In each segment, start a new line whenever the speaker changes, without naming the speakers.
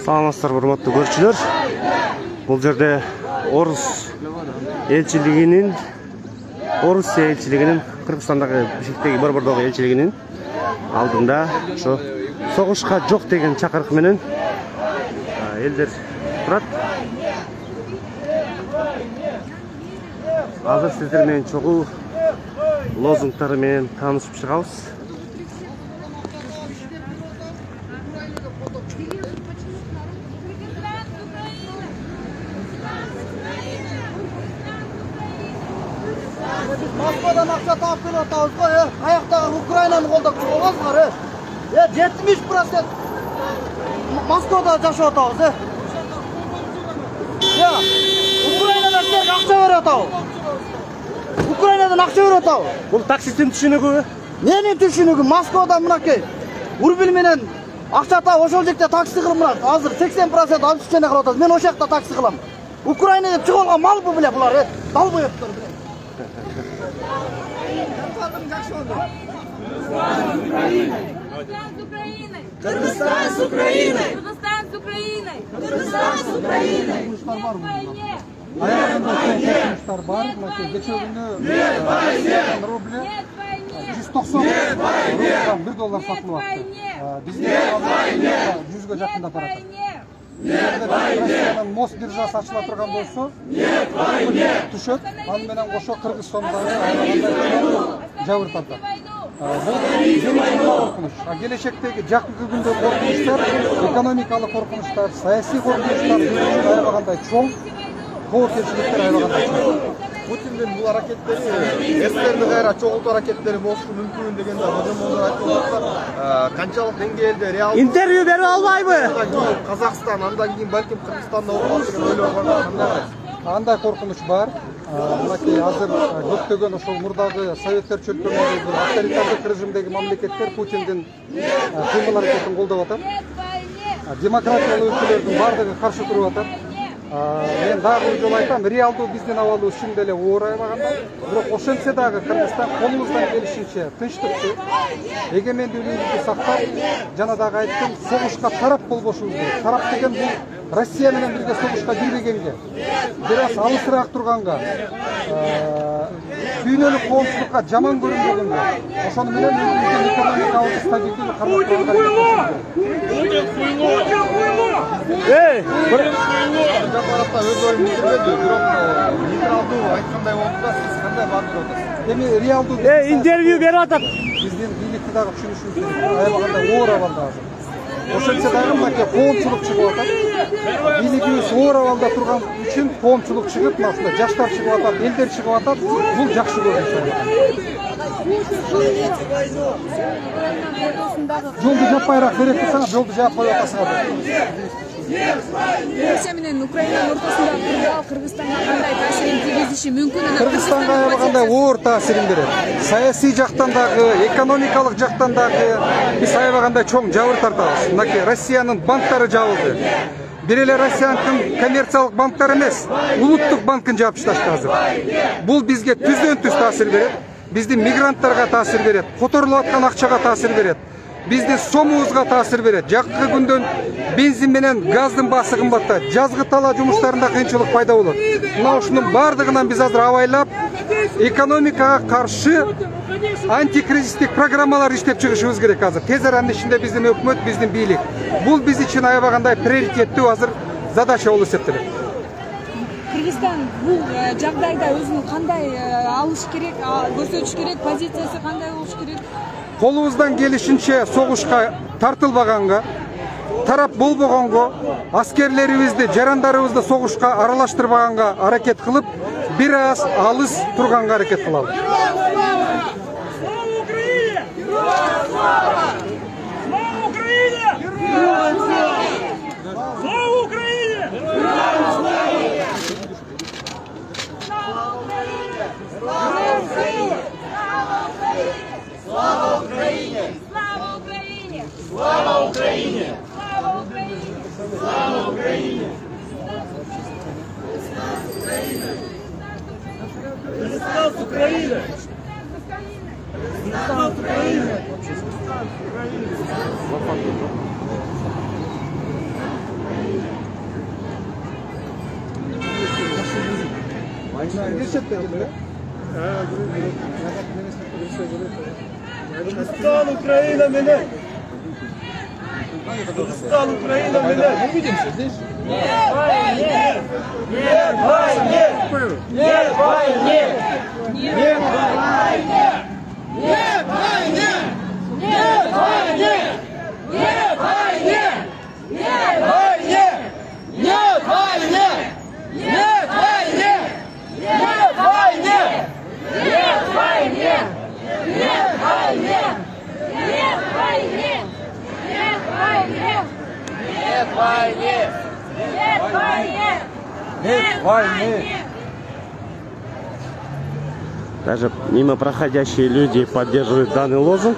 Саламатсыздар, урматтуу көрүүчүлөр. Бул жерде Орусия элчилигинин Кыргызстандагы Бишкектеги борбордогу элчилигинин алдында ошо согушка жок деген чакырык менен элдер турат. Азыр сиздер менен чогуу лозунгтары менен таанышып чыгабыз.
Moskvadan akça taap kelip atабыз го, аяктагы Украинаны колдоп чыгабыздар. 70% Москвада жашап атабыз. Украинадан акча берип атабыз. Украинадан акча берип атабыз.
Бул таксисттин түшүнүгү?
Менин түшүнүгүм Москвадан мынакей рубль менен акча таап ошол жерде такси кылып мына азыр 80% алып түшүнө кылып атат. Мен ошол жакта такси кылам. Украина деп чыгып алган мал бу биле булар, далбоёптор биле.
Кыргызстан с Украиной! Кыргызстан с Украиной! Кыргызстан с Украиной! Нет войне!
Ayağında var. Geçen günü ruble 190 $1 satılıp attı. Bizde 100'e yakında para. Rossiyanın Mos birjасы açıla turgan bolsa, түшөт, аны менен кошо Кыргызстандагы жабыр тартат. Бул келечектеги жакынкы күндө коркунучтар, экономикалык коркунучтар, саясий коркунучтар аябагандай чоң, коопертивдер аябагандай чоң. Путиндин бул аракеттери эстерди кайра чогултуу аракеттери болушу мүмкүн дегенде божомолдор айтып атат. Канчалык деңгээлде реал
Интервью берип албайбы?
Казакстан, андан кийин балким Кыргызстанда болот деген ойлоп кандай? Андай коркунуч бар. Мынакей азыр көптөгөн ошол мурдагы советтер чөлкөмүндөгү авторитардык режимдеги мамлекеттер Путиндин кыймыл аракетин колдоп атат. Демократиялык өлкөлөрдүн бардыгы каршы туруп атат. Мен дагы бир жолу айтам, реалдуу биздин абалыбыз чын деле оор аябагандай. Бирок ошентсе дагы Кыргызстан колубуздан келишинче тынчтыкты, эгемендүүлүктү сактап, жана дагы айттым, согушка тарап болбошубуз керек. Тарап деген бул Россия менен бирге согушка кирбегенге, бир аз алысыраак турганга, дүйнөлүк коомчулукка жаман көрүнбөгөнгө, ошону менен биздин экономикабызды стабилдүүлүк кармап турганга. Жапарапта өз оюн билдирбеди, бирок либералдуу айткандай болду да, сиз кандай баатыр атасыз? Эми реалдуу
интервью берип атат.
Биздин бийликти дагы түшүнүшүбүз керек. Аябагандай оор абалда азыр. Ошентсе дагы мынакей коомчулук чыгып атат. Бийлигибиз оор абалда турган үчүн коомчулук чыгып, мына жаштар чыгып атат, элдер чыгып атат. Бул жакшы көрүнүш. Жолду жаппайраак берет десең, жолду жаап коюп атасың.
Россия менен Украинанын ортосунда Кыргызстанга кандай таасирин тийгизиши мүмкүн?
Кыргызстанга аябагандай оор таасирин берет. Саясий жактан дагы, экономикалык жактан дагы биз аябагандай чоң жабыр тартабыз. Мынакей Россиянын банктары жабылды. Бир эле Россиянын коммерциялык банктары эмес, улуттук банкын жаап ташташты азыр. Бул бизге түздөн түз таасир берет. Биздин мигранттарга таасир берет, которулуп аткан акчага таасир берет. Биздин сомубузга таасир берет. Жакынкы күндөн бензин менен газдын баасы кымбаттайт. Жазгы талаа жумуштарында кыйынчылык пайда болот. Мына ушунун бардыгынан биз азыр абайлап экономикага каршы антикризистик программалар иштеп чыгышыбыз керек азыр. Тез аранын ичинде биздин өкмөт, биздин бийлик. Бул биз үчүн аябагандай приоритеттүү азыр задача болуп эсептелет.
Кыргызстан бул жагдайда өзүн кандай алыш керек, көрсөтүш керек, позициясы кандай болуш керек?
Колубуздан келишинче согушка тартылбаганга, тарап болбогонго, аскерлерибизди, жарандарыбызды согушка аралаштырбаганга аракет кылып, бир аз алыс турганга аракет кылалы.
Слава Украине! Слава Украине!
Слава Украине!
Слава Украине!
Слава Украине! Христос Украина! Христос Украина! Kırgızistan Ukrayna mene. Kırgızistan Ukrayna mene. Ne bileyim siz? Нет войне! Нет войне! Нет войне! Нет войне! Нет войне! Нет войне! Нет войне! Нет войне! Нет войне! Нет войне! Нет войне! Нет войне! Нет войне! Нет войне! Нет войне! Нет войне! Нет войне! Нет войне!
Даже мимо проходящие люди поддерживают данный лозунг.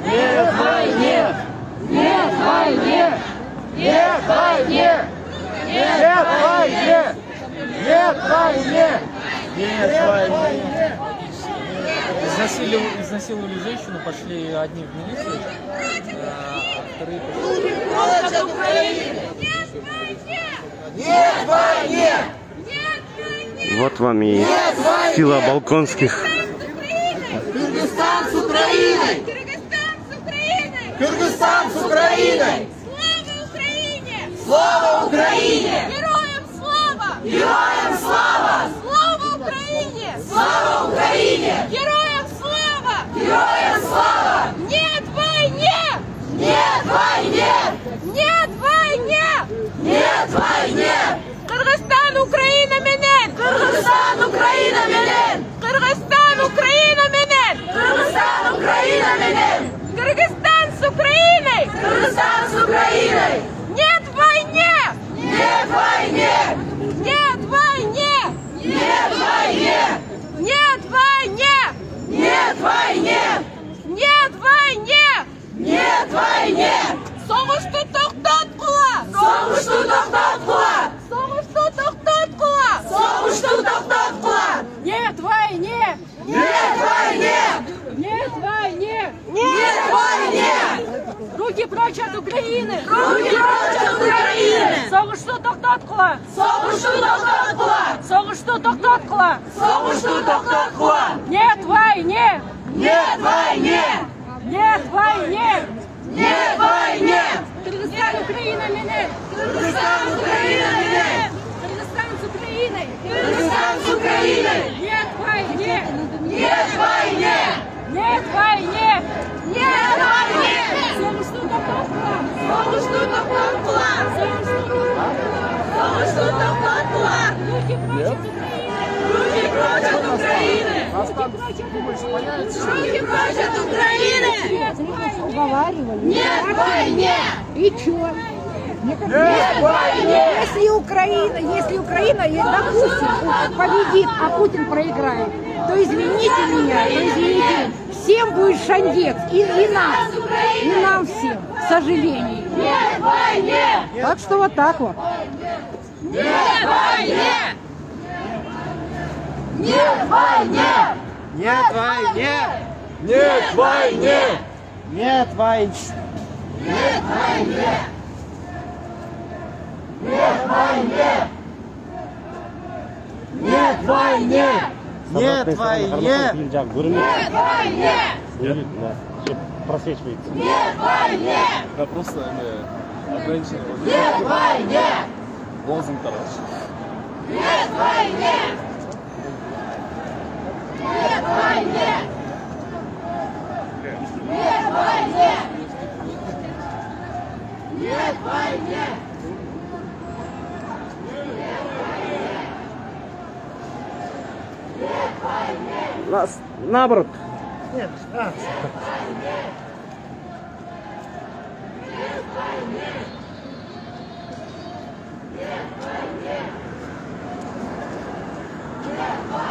Нет войне! Нет войне! Нет войне! Нет войне! Нет войне! Нет войне!
Изнасиловали женщину, пошли одни в милицию, а вторые пошли.
Нет войне!
Вот вам и сила балконских.
Кыргызстан с Украиной! Кыргызстан с Украиной! Слава Украине!
Героям слава!
Героям слава!
Слава Украине!
Слава Украине!
Героям слава!
Героям слава!
Нет войне!
Нет войне!
Нет войне!
Нет войне!
Кыргызстан Украина менен!
Кыргызстан Украина менен!
Кыргызстан Украина менен!
Кыргызстан Украина менен!
Кыргызстан с Украиной!
Кыргызстан с Украиной!
Нет войне!
Нет войне!
Нет войне!
Нет войне!
Нет войне!
Нет войне!
Нет войне!
Нет войне!
Соғышты тоқтатқыла!
Соғышты тоқтатқыла!
Соғышты тоқтатқыла!
Соғышты тоқтатқыла!
Нет войне!
Нет войне!
Нет войне!
Нет войне!
Руки прочь от Украины!
Руки прочь от Украины!
Соғышты тоқтатқыла!
Соғышты тоқтатқыла!
Соғышты тоқтатқыла!
Соғышты тоқтатқыла!
Нет войне!
Нет войне!
Нет войне!
Нет войне!
Кыргызстан Украина менен!
Кыргызстан Украина менен!
Кыргызстан с Украиной!
Кыргызстан с Украиной!
Нет войне!
Нет войне!
Нет войне!
Нет войне!
Соғышты тоқтатқыла!
Соғышты тоқтатқыла! Соғышты тоқтатқыла!
Руки прочь от Украины!
Руки прочь от Украины!
Руки прочь от Украины!
Руки прочь от Украины!
Уговаривали.
Нет войне!
И чё?
Нет войне!
Если Украина, допустим, победит, а Путин проиграет, то извините меня, всем будет шандец, и нам всем, к сожалению.
Нет войне!
Так что вот так вот.
Нет войне! Нет войне!
Нет войне!
Нет войне!
Нет войне!
Нет войне! Нет войне! Нет войне!
Нет войне!
Нет войне!
Просвечивается.
Нет войне!
Да просто ограничение.
Нет войне!
Лозунг, короче.
Нет войне! Нет войне! Нет войне! Нет войне!
Нас наоборот.
Нет,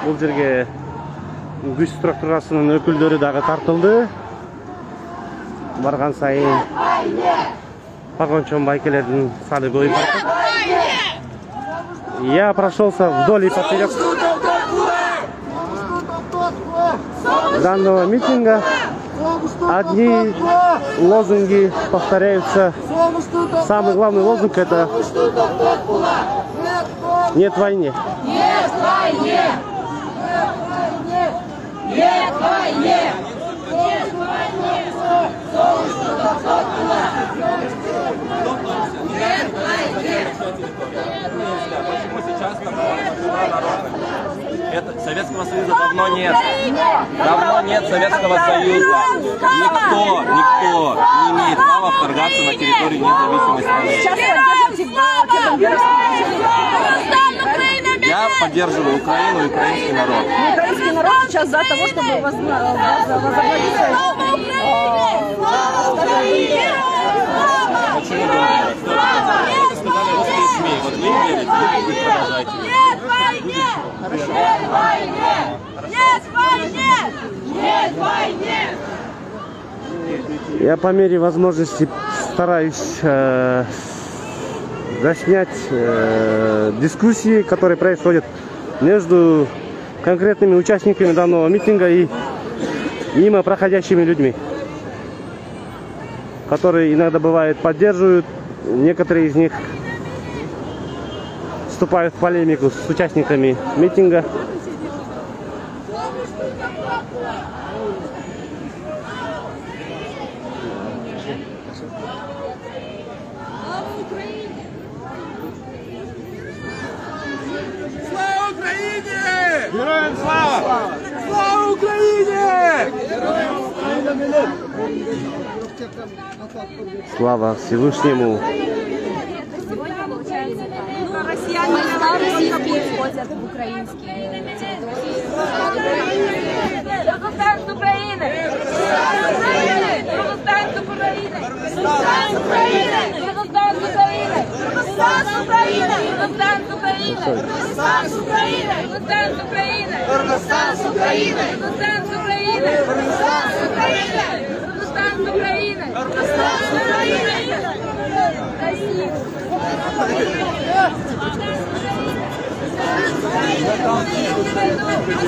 Бұл жерге күш структурасының өкілдері дағы тартылды. Барған сайын погончон байкелердің саны көбейіп жатыр. Я прошелся вдоль и поперек данного митинга. Одни лозунги повторяются. Самый главный лозунг — это «Нет войне».
Нет войне! Нет войне! Нет войне!
Почему сейчас это Советского Союза давно нет. Давно нет Советского Союза. Никто не имеет права вторгаться на территорию независимой страны. Я поддерживаю Украину и украинский народ.
Украинский народ сейчас за того, чтобы возобновить.
Почему говорят? Это сказали русские СМИ. Вот вы верите, вы продолжаете.
Нет войне! Нет войне! Нет войне! Нет войне!
Я по мере возможности стараюсь заснять дискуссии, которые происходят между конкретными участниками данного митинга и мимо проходящими людьми, которые иногда бывает поддерживают, некоторые из них вступают в полемику с участниками митинга.
Слава Украине! Героям слава! Слава Украине!
Слава Всевышнему!
Россияне российские входят в украинские территории.
Кыргызстан с Украины! Кыргызстан с Украины! Кыргызстан с Украины! Кыргызстан с Украины! Кыргызстан с Украины! Кыргызстан с Украины! Кыргызстан с Украины! Кыргызстан с Украины! Кыргызстан с Украины! Кыргызстан с Украины! Кыргызстан с Украины! Кыргызстан с Украины! Кыргызстан с Украины! Россия!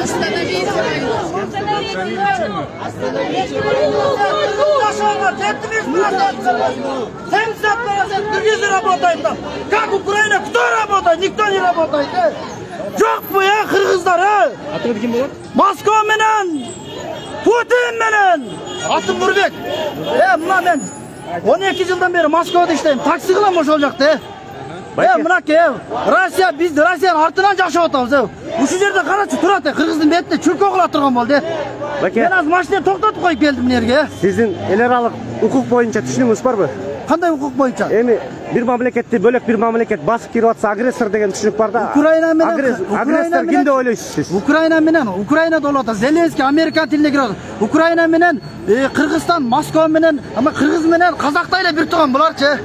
Остановите войну! Остановите войну!
70% киргизы работают там. Как Украина? Кто работает? Никто не работает. Жоқ bu ya Kırgızlar ha.
Atın kim bu?
Moskva menen, Putin menen. Atım Nurbek. Mına ben 12 yıldan beri Moskova'da işleyim. Taksi kılamış olacaktı. Mına ki Rusya, biz Rusya'nın artından жақшы отамыз. Şu yerde karaçı turatu. Kırgız'ın betine çürkü oğulattırgan oldu. Ben az maşinayı toktatup koyup geldim nereye.
Sizin el arалық hukuk boyunca düşünüңүз барбы?
Qanday hukuk boyunca?
Эми bir mamleketти bölөк bir mamleket басып кирип атса агрессор деген түшүнүк бар да.
Ukrayna менен
агрессор ким деп ойлойсуз сиз?
Ukrayna болот. Zelenskiy Amerikan тилинде кирет. Ukrayna менен Kırgızstan, Moskva менен, ama Kırgız менен Казакта эле бир тууган буларчы.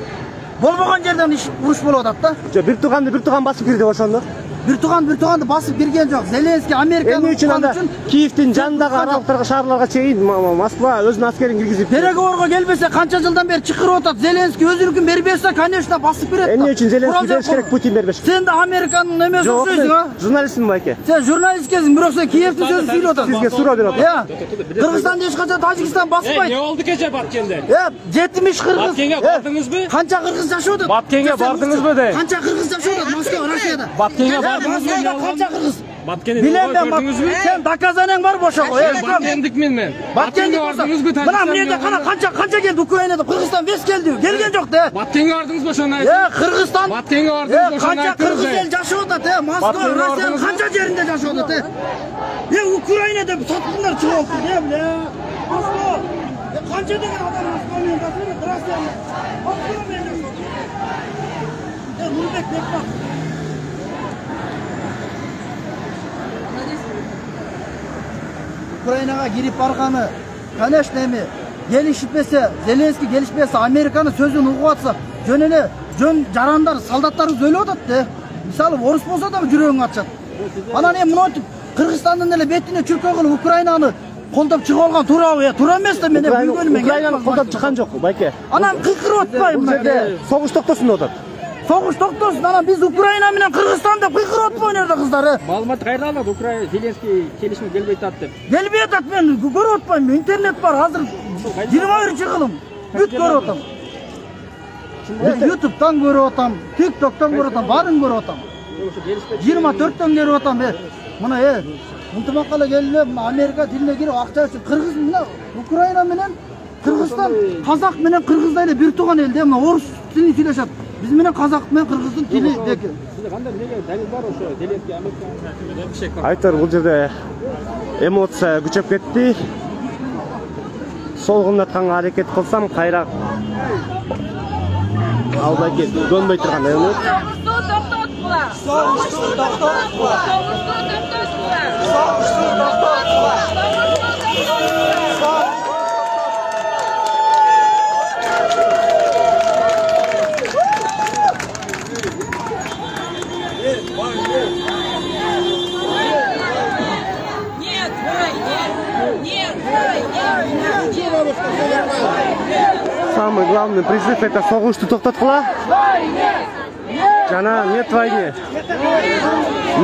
Болбогон жерден уруш болуп атат да.
Bir tuğan basıp girdi ошондо.
Bir tuğanды басып кирген жок. Zelenskiy Amerikanın
Эмне үчүн анда Киевдин жанындагы аралыктарга шаарларга чейин Москва өзүнүн аскерин киргизип
Переговорго келбесе канча жылдан бери чакырып атат. Zelenskiy өзүнүкүн бербесе, конечно, басып кирет.
Эмне үчүн Zelenskiy бериш керек, Путин бербеш?
Сен да Американын эмеси окшойсуң, а?
Журналистсиңби байке?
Сен журналисткесиң, бирок сен Киевдин сөзүн сүйлөп атасың.
Сизге суроо берип атам.
Кыргызстанды эч качан Тажикстан баспайт.
Ne oldu gece Batkent'de?
70 Kırgız.
Batkent'e bardınız mı?
Kança Kırgız yaşıyor da.
Batkent'e bardınız mı de?
Kança Kırgız yaşıyor da Moskova, Rusya'da.
Batkent'e bardınız mı?
Kança Kırgız.
Batkent'e
Bilen ben
gördünüz mü?
sen dakazanen var boşa koy.
Batkent'dik mi ben?
Batkent'e
vardınız mı?
Bana nerede kança geldi Ukrayna'da Kırgızstan vez geldi. Gelgen yok de.
Batkent'e vardınız mı şuna?
Kırgızstan.
Batkent'e vardınız mı şuna?
Kança Kırgız el yaşıyor da de. Moskova, Rusya'nın kança yerinde yaşıyor da de. Ukrayna'da satkunlar çoğalttı ne bile. Moskova. Kança degen adam Moskova'nın yaşıyor da Rusya'nın. Moskova'nın yaşıyor. Nurbek Bekbak. Ukraynaga girip bargаны, конечно эми келишпесе, Zelenskiy келишпесе, Американын сөзүн угуп атса, жөн эле жөн жарандар, солдаттарыбыз өлүп атат да. Мисалы орус болсо да жүрөгүң ачат. Анан эми мынтип Кыргызстандын эле бетине чүркөө кылып Украинаны колдоп чыгып алган туурабы? Туура эмес да мен бүгүнү мен.
Украинаны колдоп чыккан жок, байке.
Анан кыйкырып атпайбы?
Бул жерде согуш токтосун деп атат.
Согуш токтосун, анан биз Украина менен Кыргызстан деп кыйкырып атпайбы өнөрдө кыздар?
Маалыматты кайерден алат? Украина Зеленский келишим келбей атат деп.
Келбей атат, мен көрүп атпайм. Интернет бар, азыр 21 кылым. Бүт көрүп атам. YouTube'дан көрүп атам, TikTok'tan көрүп атам, барын көрүп атам. 24'төн көрүп атам. Мына ынтымакка келип, Америка тилине кирип акча үчүн Кыргыз менен Украина менен Кыргызстан, казак менен Кыргыздай эле бир тууган эл да, мына орус тилин сүйлөшөт. Биз менен казак менен Кыргыздын тили деки.
Сизде кандай неге далил бар ошо Зеленский Америка?
Айтор бул жерде эмоция күчөп кетти. Солгундатканга аракет кылсам кайра албай кетти. Көнбөй турган эмес. Самый главный призыв — это согушту токтоткула. Жана нет войне.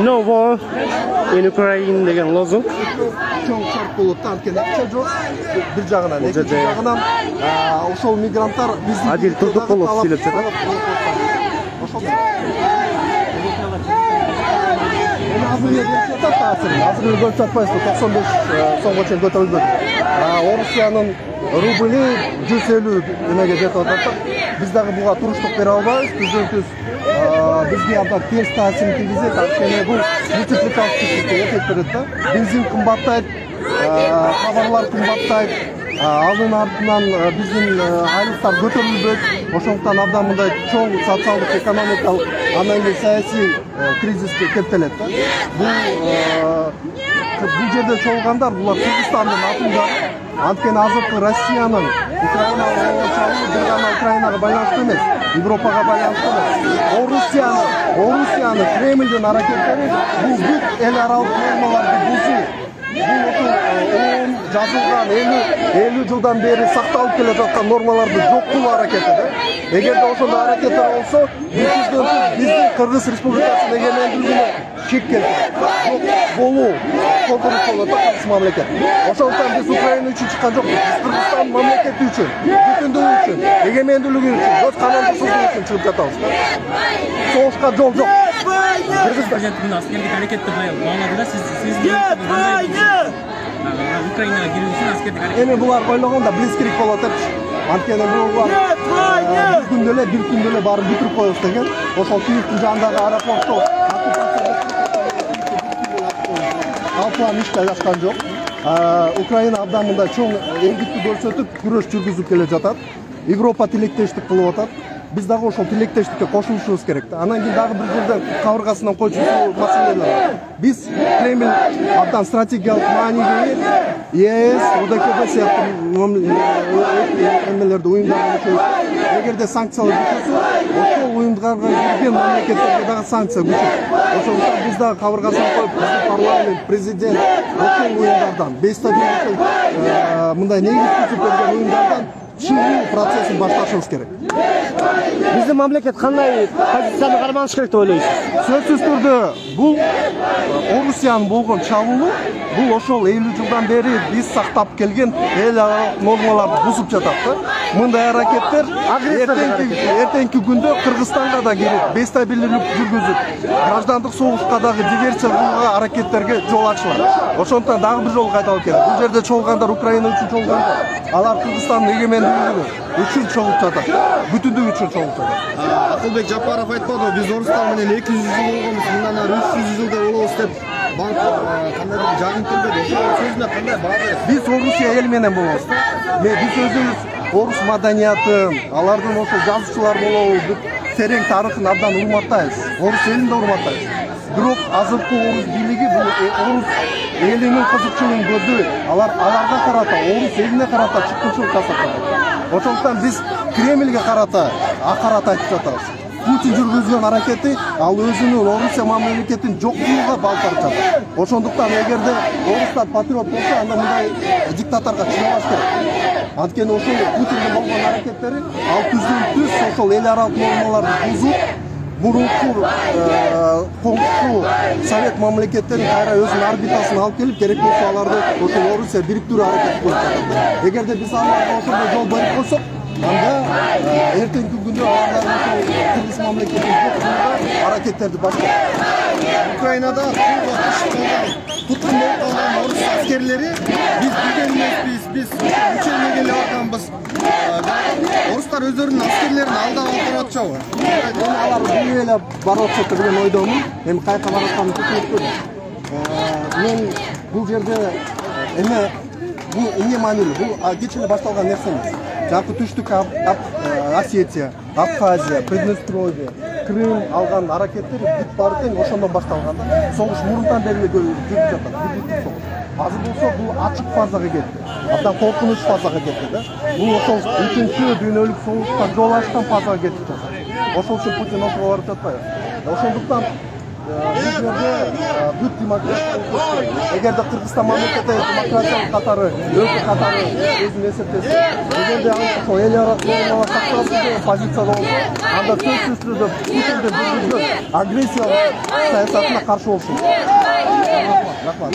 No war in Ukraine деген лозунг.
Чоң шарт болот, анткени акча жок. Бир жагынан, экинчи жагынан ошол мигранттар биздин
Адил Турдукулов сүйлөп жатат. Азыр көрүп жатпайсызбы, 95 сомго чейин көтөрүлдү. Орусиянын рубли 150 эмеге жетип атат. Биз дагы буга туруштук бере албайбыз. Бизге абдан терс таасир тийгизет. Анткени бул мультипликативдик эффект берет да. Бензин кымбаттайт, товарлар кымбаттайт. Алдын артынан биздин айлыктар көтөрүлбөйт. Ошондуктан абдан мындай чоң социалдык, экономикалык, андан кийин саясий кризиске кептелет да. Бул жерде чогулгандар булар Кыргызстандын атындары. Анткени азыркы Россиянын Украинага чалуу бир гана Украинага байланыштуу эмес, Европага байланыштуу эмес. Орусиянын Кремлдин аракеттери бул бүт эл аралык нормаларды бузуу. Бул жазылган 50 жылдан бери сакталып келе жаткан нормаларды жок кылуу аракети да. Эгерде ошондой аракеттер болсо, биздин Кыргыз Республикасынын эгемендүүлүгүнө чек келтирет. Жок болуу колдонуп болот Кыргыз мамлекет. Ошондуктан биз Украина үчүн чыккан жокпуз. Биз Кыргызстан мамлекети үчүн, бүтүндүгү үчүн, эгемендүүлүгү үчүн, өз кануунсуздугу үчүн чыгып жатабыз. Согушка жол жок.
Кыргыз президентinin askerlik hareketi bağladığında siz Ukrayna'ya girүү үчүн askerlik hareket.
Эми булар ойлогондо блицкриг болот деп. Анткени булар бир күндө эле баарын бүтүрүп коебуз деген. Ошол Киевдин жанындагы аэропортто алпан иште жашкан жок. Украина абдан мындай чоң эмгекти көрсөтүп, күрөш жүргүзүп келе жатат. Европа тилектештик кылып атат. Биз дагы ошол тилектештикке кошулушубуз керек. Анан кийин дагы бир жерде кабыргасынан койчусу маселелер бар. Биз Кремль абдан стратегиялык мааниге ЕС, ОДКБ сыяктуу эмелерди уюмдарга мүчөбүз. Эгерде санкциялар күчөсө, ошол уюмдарга кирген мамлекеттерге дагы санкция күчөт. Ошондуктан биз дагы кабыргасына коюп, биздин парламент, президент ошол уюмдардан, бестабилдик мындай негиз күчөп берген уюмдардан чыгуу процессин башташыбыз керек.
Биздин мамлекет кандай позицияны карманыш керек деп ойлойсуз?
Сөзсүз түрдө бул Орусиянын болгон чабуулу, бул ошол 50 жылдан бери биз сактап келген эл аралык нормаларды бузуп жатат да. Мындай аракеттер эртеңки күндө Кыргызстанга да кирип, бестабилдүүлүк жүргүзүп, граждандык согушка дагы диверсия кылууга аракеттерге жол ачылат. Ошондуктан дагы бир жолу кайталып келет. Бул жерде чогулгандар Украина үчүн чогулгандар. Алар Кыргызстандын эгемендүүлүгү үчүн чогулуп жатат. Бүтүндүк үчүн чогулуп жатат.
Акылбек Жапаров айтпады, биз орустар менен 200 жыл болгонбуз, мындан ары 300 жылда болобуз деп банк кандай жагым келбеди. Ошол сөзүнө кандай баа бересиз?
Биз Орусия эл менен болобуз. Биз өзүбүз орус маданиятын, алардын ошол жазуучулар болобу, терең тарыхын абдан урматтайбыз. Орус элин да урматтайбыз. Бирок азыркы орус бийлиги бул орус элинин кызыкчылыгын көрдөбөйт. Аларга карата, орус элине карата чыккынчылык жасап жатат. Ошондуктан биз Кремльге карата акарат айтып жатабыз. Путин жүргүзгөн аракети ал өзүнүн Орусия мамлекетин жок кылууга балкарып жатат. Ошондуктан эгерде орустар патриот болсо, анда мындай диктаторго чыдабаш керек. Анткени ошол Путиндин болгон аракеттери ал түздөн-түз ошол эл аралык нормаларды бузуп,
Burunку komşu Sovet mamleketlerin kayra özünün orbitasına alıp gelip gerek bolsa alарды ошол Орусия бириктирүү аракети кылып жатат. Эгерде биз аларга ошондой жол берип койсок, анда эртеңки күндө алардын Кыргыз мамлекетинин аракеттерди баштайт.
Ukrayna'da tutkun болып қалған орыс әскерлері біз білген емеспіз, біз үчелмегелі барғанбыз. Орыстар өздерінің әскерлерін алдап отырады жау.
Алар бул эле барып жатты деген ойдомун. Эми кайка баратканын түшүнүп мен бул жерде бул эмне маанилүү? Бул кеч эле башталган нерсе эмес. Жакы түштүк Осетия, Абхазия, Приднестровье, Крым алган аракеттер бүт баары тең ошондон башталган. Согуш мурунтан бери жүрүп жатат. Азыр болсо бул ачык фазага кетти. Абдан коркунуч фазага кетти да. Бул ошол 3-чү дүйнөлүк согушка жол ачкан фазага кетип жатат. Ошол үчүн Путин ошого барып жатпайбы? Ошондуктан бул жерде бүт демократия, эгерде Кыргызстан мамлекети демократиялык катары, өлкө катары өзүн эсептесе, эгерде ошол эл ара нормалар сакталсын деген позицияда болсо, анда сөзсүз түрдө Путинди жүргүзгөн агрессиялык саясатына каршы болушу. Рахмат.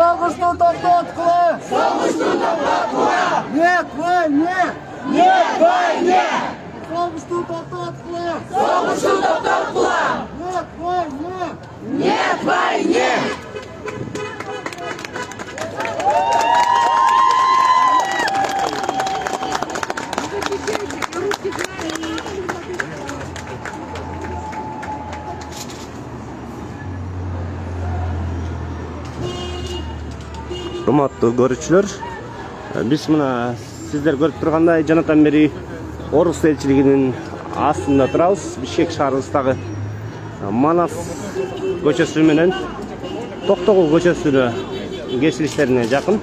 Соғышты тоқтатқылы! Соғышты тоқтатқылы! Нет войне! Нет войне! Соғышты тоқтатқылы! Соғышты тоқтатқылы! Нет войне! Нет войне!
Урматтуу көрүүчүлөр, биз мына сиздер көрүп тургандай жанатан бери Орус элчилигинин астында турабыз. Бишкек шаарыбыздагы Манас көчөсү менен Токтогул көчөсүнө кесилиштерине жакын.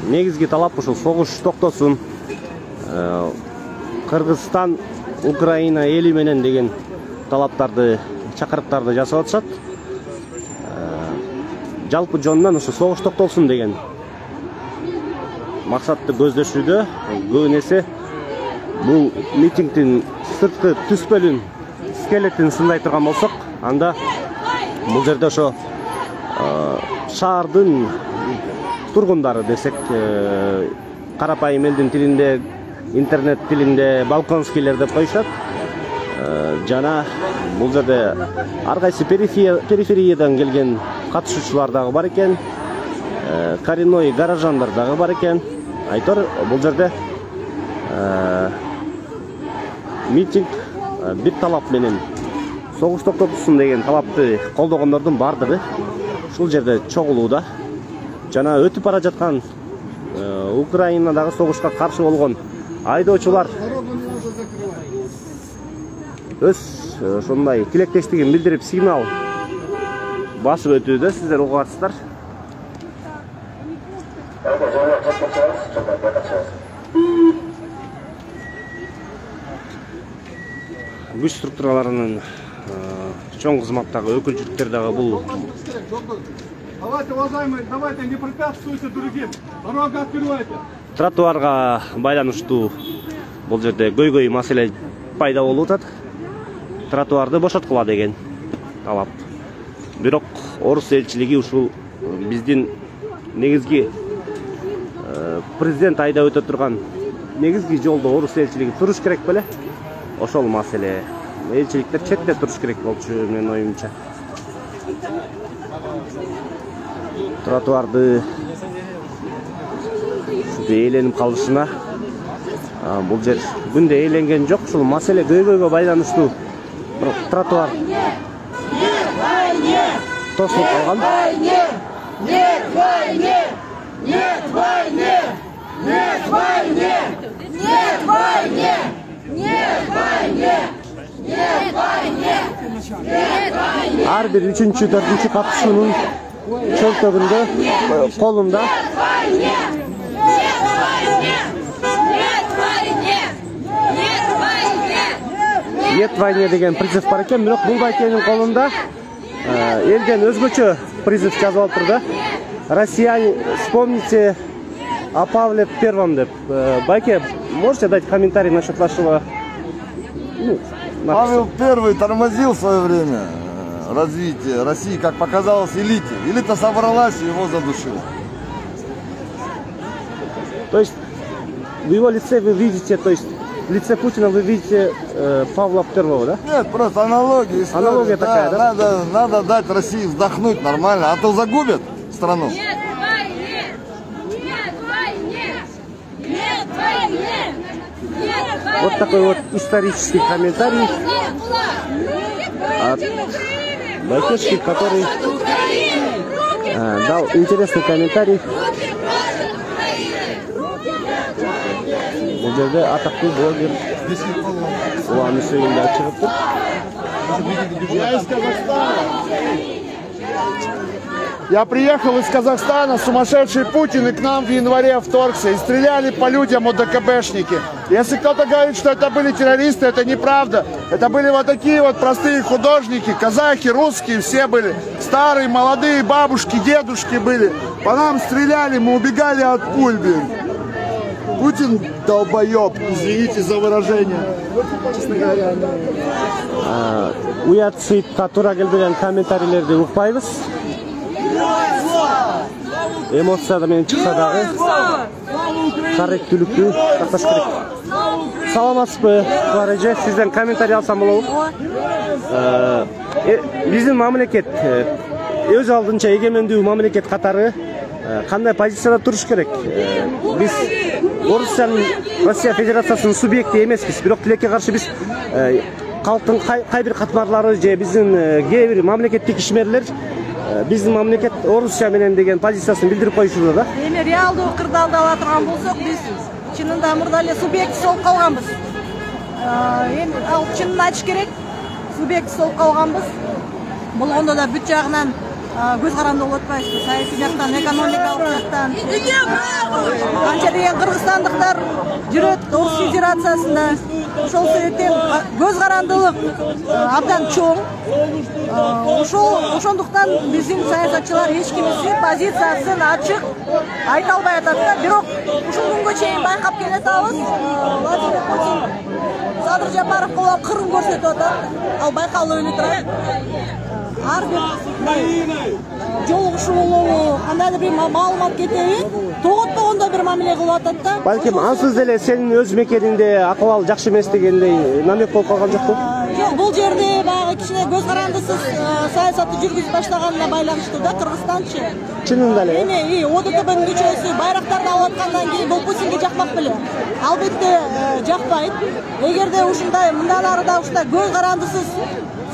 Негизги талап ушул согуш токтосун, Кыргызстан, Украина эли менен деген талаптарды, чакырыктарды жасап атышат. Жалпы жонунан ушу согуш токтолсун деген максатты көздөшүүдө. Көбүн эсе бул митингдин сырткы түспөлүн, скелетин сындай турган болсок, анда бул жерде ошо шаардын тургундары десек, карапайым элдин тилинде, интернет тилинде балконскийлер деп коюшат. Жана бул жерде ар кайсы перифериядан келген катышуучулар дагы бар экен, коренной горожандар дагы бар экен. Айтор бул жерде митинг бир талап менен согуш токтотулсун деген талапты колдогондордун бардыгы ушул жерде чогулууда. Жана өтүп бара жаткан Украинадагы согушка каршы болгон айдоочулар өз ошондой тилектештигин билдирип сигнал басып өтүүдө. Сиздер угасыздар. Күч структураларынын чоң кызматтагы өкүлчүлүктөр дагы бул
Давайте, уважаемые, давайте не препятствуйте другим. Дорогу открывайте.
Тротуарга байланыштуу бул жерде көйгөй маселе пайда болуп атат. Тротуарды бошоткула деген талап. Бирок Орус элчилиги ушул биздин негизги президент айда өтө турган негизги жолдо Орус элчилиги туруш керек беле? Ошол маселе. Элчиликтер четте туруш керек болчу менин оюмча. Тротуарды ээленип калышына бул жер күндө ээленген жок. Ушул маселе көйгөйгө байланыштуу тротуар тосулуп калган.
Нет войне! Нет войне! Нет войне! Нет войне! Нет войне! Нет войне! Нет войне!
Ар бир 3-4 катышуунун чөлтөгүндө, колунда
Нет войне! Нет войне! Нет войне!
Нет войне деген призыв бар екен, бирок бул байкенин колунда элден өзгөчө призыв жазып алыптыр да. Россияне, вспомните о Павле Первом деп. Байке, можете дать комментарий насчет вашего...
Павел Первый тормозил в свое время развитие России, как показалось, элите. Элита собралась и его задушила.
То есть в его лице вы видите, то есть в лице Путина вы видите Павла Первого, да?
Нет, просто аналогия. История.
Аналогия такая, да?
Надо дать России вздохнуть нормально, а то загубят страну.
Нет войне! Нет войне! Нет войне! Нет войне!
Вот такой вот исторический комментарий от Байкешки, который дал интересный комментарий. Бұл жерде атақты блогер Улан Үсейінді шығып
Я приехал из Казахстана, сумасшедший Путин, и к нам в январе вторгся, и стреляли по людям ОДКБшники. Если кто-то говорит, что это были террористы, это неправда. Это были вот такие вот простые художники, казахи, русские, все были. Старые, молодые, бабушки, дедушки были. По нам стреляли, мы убегали от пуль, блин. Путин долбоеб, извините за выражение. Честно говоря,
Уят сыйтқа тура келбеген комментарийлерди укпайбыз. Эмоцияда менен чыкса дагы корректүүлүктү сакташ керек. Саламатсызбы, Эже, сизден комментарий алсам болобу? Биздин мамлекет өз алдынча эгемендүү мамлекет катары кандай позицияда туруш керек? Биз Россия Федерациясынын субъекти эмеспиз, бирок тилекке каршы биз калктын кай бир катмарлары же биздин кээ бир мамлекеттик ишмерлер биздин мамлекет Орусия менен деген позициясын билдирип коюшууда да.
Эми реалдуу кырдаалды ала турган болсок, биз чынында мурда эле субъекти болуп калганбыз. Эми ал чынын айтыш керек, субъекти болуп калганбыз. Болгондо да бүт жагынан көз каранды болуп атпайбызбы? Саясий жактан, экономикалык жактан. Канча деген кыргызстандыктар жүрөт Орус Федерациясында. Ошол себептен көз карандылык абдан чоң. Ошондуктан биздин саясатчылар эч кимдин позициясын ачык айта албай атат да. Бирок ушул күнгө чейин байкап келатабыз. Владимир Путин Садыр Жапаров колуп кырын көрсөтүп атат. Ал байкалып эле турат. Ар бир жолугушуу болобу, кандайдыр бир маалымат кетеби, тоготпогондой бир мамиле кылып атат да.
Балким ансыз деле сенин өз мекенинде акыбал жакшы эмес дегендей намек болуп калган жокпу?
Жок, бул жерде баягы кичине көз карандысыз саясатты жүргүзүп баштаганына байланыштуу да Кыргызстанчы.
Чынында эле.
Эми ОДКБнын күчөсү байрактарды алып аткандан кийин бул Путинге жакмак беле. Албетте жакпайт. Эгерде ушундай мындан ары да ушундай көз карандысыз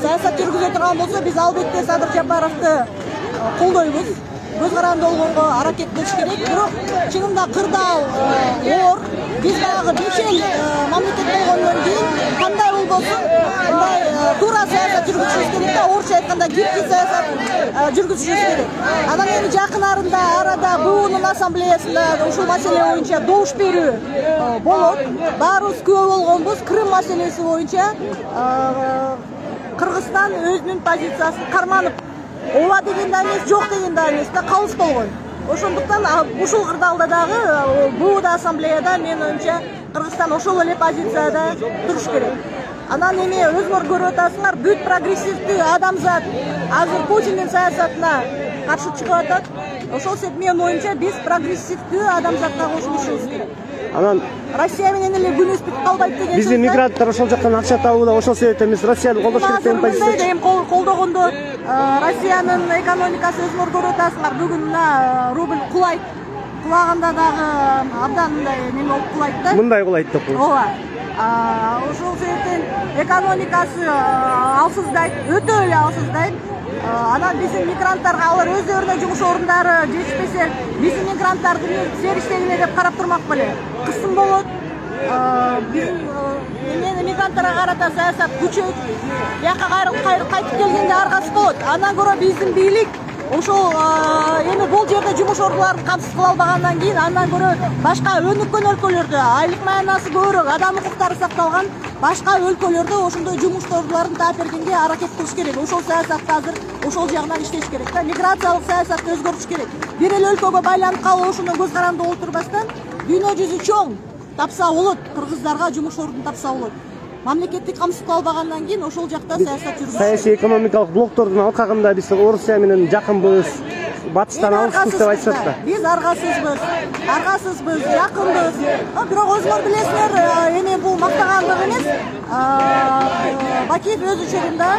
саясат жүргүзө турган болсо, биз албетте Садыр Жапаровду колдойбуз. Көз каранды болгонго аракет кылыш керек. Бирок чынында кырдаал оор. Биз дагы бешел мамлекет болгондон кийин кандай болбосун, мындай туура саясат жүргүзүшүбүз керек да, орусча айтканда гибкий саясат жүргүзүшүбүз керек. Анан эми жакын арада буунун ассамблеясында ушул маселе боюнча добуш берүү болот. Баарыбыз күбө болгонбуз. Крым маселеси боюнча Кыргызстан өзүнүн позициясын карманып, ооба деген да эмес, жок деген да эмес да калыс болгон. Ошондуктан ушул кырдаалда дагы бууда ассамблеяда мен оюмча Кыргызстан ошол эле позицияда туруш керек. Анан эми өзүңөр көрүп атасыңар, бүт прогрессивдүү адамзат азыр Путиндин саясатына каршы чыгып атат. Ошол себеп менин оюмча биз прогрессивдүү адамзатка кошулушубуз керек.
Анан
Россия менен эле күнүбүз бүтүп калбайт деген сөз.
Биздин мигранттар ошол жактан акча табууда, ошол себептен биз Россияны колдош керек деген позиция.
Эми колдогондо Россиянын экономикасы өзүңөр көрүп атасыңар, бүгүн мына рубль кулайт. Кулаганда дагы абдан мындай неме болуп кулайт да.
Мындай кулайт деп.
Ооба. Ошол себептен экономикасы алсыздайт, өтө эле алсыздайт. Анан биздин мигранттарга алар өздөрүнө жумуш орундары жетишпесе, биздин мигранттарды сериштегиле деп карап турмак беле. Кысым болот. Биздин мигранттарга карата саясат күчөйт. Бияка кайтып келгенде аргасы болот. Андан көрө биздин бийлик ошол эми бул жерде жумуш ордуларын камсыз кыла албагандан кийин андан көрө башка өнүккөн өлкөлөрдө айлык маянасы көбүрөөк, адам укуктары сакталган башка өлкөлөрдө ошондой жумуш ордуларын таап бергенге аракет кылыш керек. Ошол саясатты азыр ошол жагынан иштеш керек да. Миграциялык саясатты өзгөртүш керек. Бир эле өлкөгө байланып калып ошондой көз каранды болуп турбастан дүйнө жүзү чоң тапса болот, кыргыздарга жумуш ордун тапса болот. Мамлекеттик камсыз кыла албагандан кийин ошол жакта саясат жүргүзүш.
Саясий экономикалык блоктордун алкагында биз Орусия менен жакынбыз, батыштан алыспыз деп айтышат да.
Биз аргасызбыз, жакынбыз. Бирок өзүңөр билесиңер, эми бул мактагандык эмес. Бакиев өз учурунда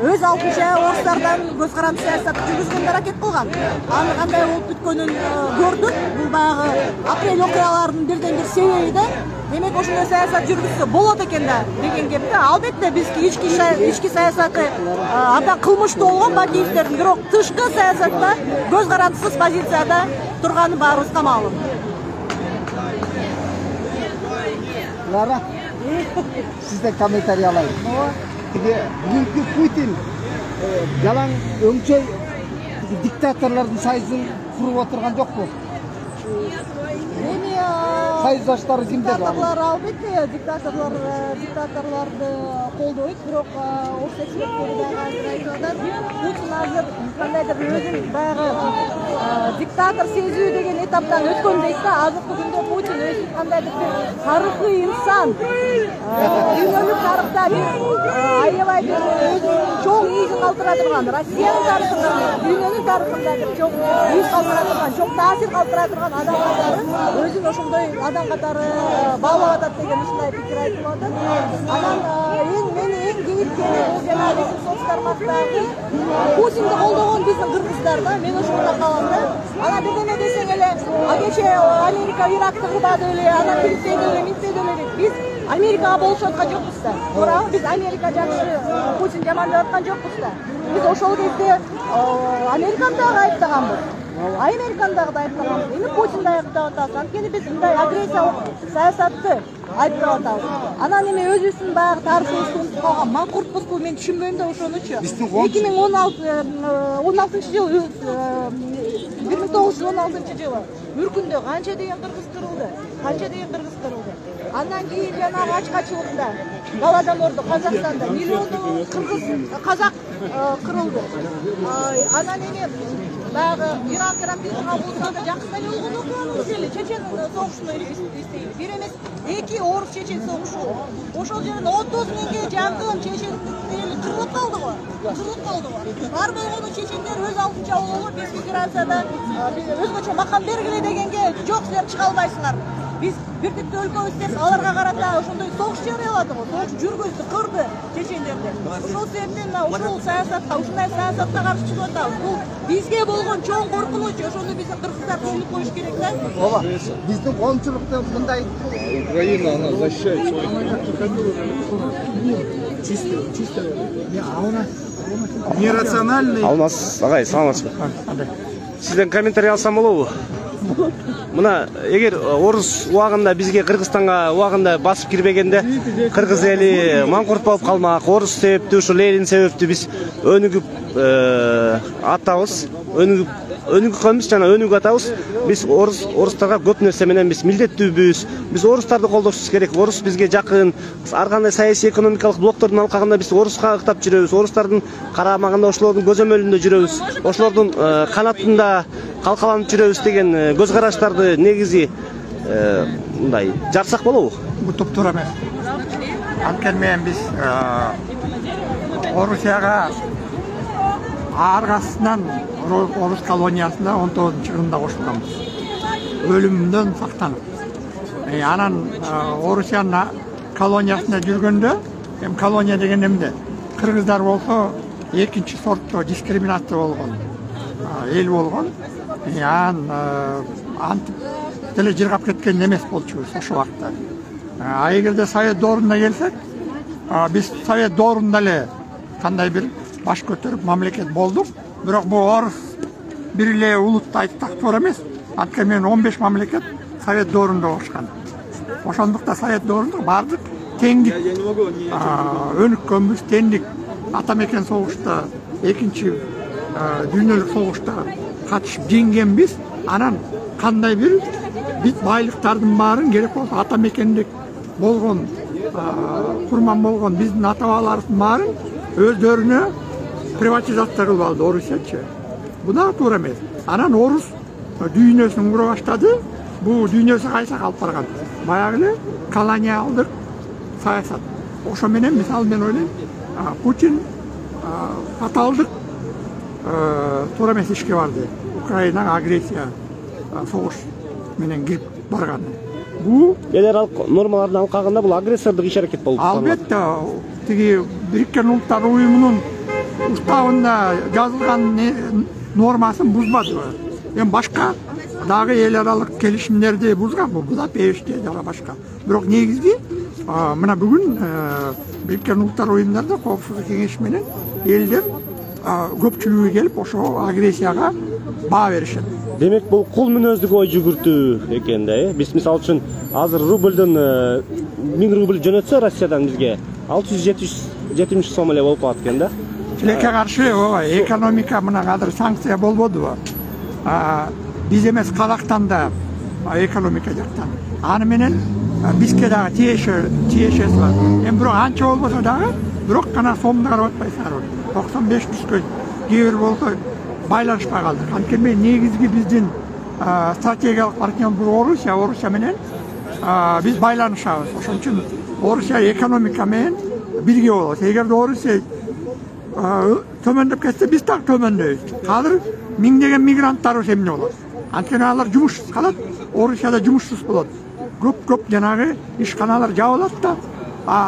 өз алдынча орустардан көз каранды саясат жүргүзгөнгө аракет кылган. Аны кандай болуп бүткөнүн көрдүк. Бул баягы апрель окуяларынын бирден бир себеби да. Демек ошондой саясат жүргүзсө болот экен да деген кеп да. Албетте бизги ички саясаты абдан кылмыштуу болгон Бакиевдердин, бирок тышкы саясатта көз карандысыз позицияда турганы баарыбызга маалым.
Лара, сизден комментарий алайын. Бүгүнкү Путин жалаң өңчөй диктаторлордун союзун куруп отурган жокпу? Союздаштары кимдер?
Диктаторлор албетте диктаторлорду колдойт, бирок орус эксперттери дагы азыр айтып атат. Путин азыр кандайдыр өзүн баягы диктатор сезүү деген этаптан өткөн дейт да. Азыркы күндө Путин өзүн кандайдыр бир тарыхый инсан, дүйнөлүк тарыхта бир аябай бир өзүнүн чоң изин калтыра турган, Россиянын тарыхында, дүйнөнүн тарыхында бир чоң из калтыра турган, чоң таасир калтыра турган адам катары өзүн ошондой адам катары баалап атат деген ушундай пикир айтып атат. Анан мени эң кейипкери бул жана биздин соцтармактагы Путинди колдогон биздин кыргыздар да. Мен ошондо калам да. Анан бирдеме десең эле, кечээ Америка Иракты кырбады эле, анан тириктейди эле, минтейди эле деп. Биз Америкага болушуп аткан жокпуз да. Туурабы? Биз Америка жакшы, Путин жаман деп аткан жокпуз да. Биз ошол кезде Американы дагы айыптаганбыз. Американы дагы айыптаганбыз. Эми Путинди айыптап атабыз. Анткени биз мындай агрессиялык саясатты айыптап атабыз. Анан эми өзүбүздүн баягы тарыхыбызды унутуп калган маңкуртпузбу, мен түшүнбөйм да ошонучу. 2016 жыл 1916 жылы Үркүндө канча деген кыргыз кырылды. Андан кийин жанагы ачкачылыкта, Голодомордо Казакстанда миллиондогон кыргыз, казак кырылды. Анан эми баягы Ирак болсо жакында болгон окуябыз эле, чечен согушуну эстейли. Бир эмес, эки орус чечен согушу. Ошол жерден 30 миңге жакын чечен кырылып калды го. Бар болгону чечендер өз алдынча болобу, биз федерацияда өзгөчө макам бергиле дегенге жок, силер чыга албайсыңар. Биз бирдикте өлкөбүз аларга карата ошондой согуш жарыялады го. Согуш жүргүздү, кырды чечендерди. Ошол себептен ушул саясатка, ушундай саясатка каршы чыгып атабыз. Бул бизге болгон чоң коркунуч. Ошону биздин кыргыздар түшүнүп коюш керек да.
Ооба, биздин коомчулукта мындай
Украина, она защищает своих.
чисто
Нерациональный.
Алмаз агай, саламатсызбы? Сизден комментарий алсам болобу? Мына эгер орус убагында бизге Кыргызстанга убагында басып кирбегенде кыргыз эли маңкурт болуп калмак, орус себептүү, ушу Ленин себептүү биз өнүгүп атабыз, өнүгүп жана өнүгүп атабыз. Биз орустарга көп нерсе менен биз милдеттүүбүз. Биз орустарды колдошубуз керек. Орус бизге жакын. Ар кандай саясий экономикалык блоктордун алкагында биз оруска ыктап жүрөбүз. Орустардын карамагында ошолордун көзөмөлүндө жүрөбүз. Ошолордун канатында калкаланып жүрөбүз деген көз караштарды негизи мындай жарсак болобу?
Бул топтуура эмес. Анткени менен биз Орусияга аргасынан орус колониясына 19-жылында кошулганбыз. Өлүмдөн сактанып. Анан Орусиянын колониясында жүргөндө, колония деген эмне? Кыргыздар болсо экинчи сорттуу дискриминация болгон эл болгон. Антип деле жыргап кеткен эмес болчубуз ошол убакта. Эгерде Совет доорунда келсек, биз Совет доорунда эле кандай бир баш көтөрүп мамлекет болдук. Бирок бул орус бир эле улутта айтсак туура эмес. Анткени мен 15 мамлекет Совет доорунда болушкан. Ошондуктан Совет доорунда бардык теңдик, өнүккөнбүз, теңдик. Ата мекен согушта экинчи дүйнөлүк согушта катышып жеңгенбиз. Анан кандай бир биз байлыктардын баарын керек болсо ата мекендик болгон курман болгон биздин ата бабаларыбыздын баарын өздөрүнө приватизация кылып алды Орусиячы. Bu da doğru emez. Anan Orus dünyasını kura başladı. Bu dünyası kaysa kalıp bargan. Bayağı kolonyaldık siyasat. Oşo menen misal men oyluyum. Putin fataldık doğru emez işke vardı. Ukrayna agresiya soğuş menen girip bargan. Bu
Eder normalardan alkaganda bu agresörlük iş hareket boldu.
Albatta tigi Birikкен Ulllar Uyumu'nun ustavında yazılgan normasını buzmadı. Yani başka dagı el aralık kelişimlerde buzgan bu. Budapeşte ya başka. Biroq negizgi mına bugün Birikкен Ulllar Uyumlarında Koopsuzluk Kengешменен elden көпчүлүгү келип ошо агрессияга баа беришет.
Demek bu kul münözdük oy jugurtu eкен да, Biz misal üçün azır rubldan 1000 rubl jönötse Rusiyadan bizge 670 so'm эле болуп калат экен да.
Тилекке каршы экономика мына кадыр санкция болбоду. Биз эмес Казакстан да экономика жактан. Аны менен бизге дагы тиешеси бар. Эми бирок анча болбосо дагы бирок гана сомду карап атпайсыңар. 95 түскөн кээ болсо байланышпай калдык. Анткени негизги биздин стратегиялык партнерибиз Орусия менен биз байланышабыз. Ошон үчүн Орусия экономика менен бирге болот. Эгерде Орусия төмөндөп кетсе биз так төмөндөйбүз. Азыр миңдеген мигранттарыбыз эмне болот? Анткени алар жумушсуз калат, Орусияда жумушсуз болот. Көп жанагы ишканалар жабылат да.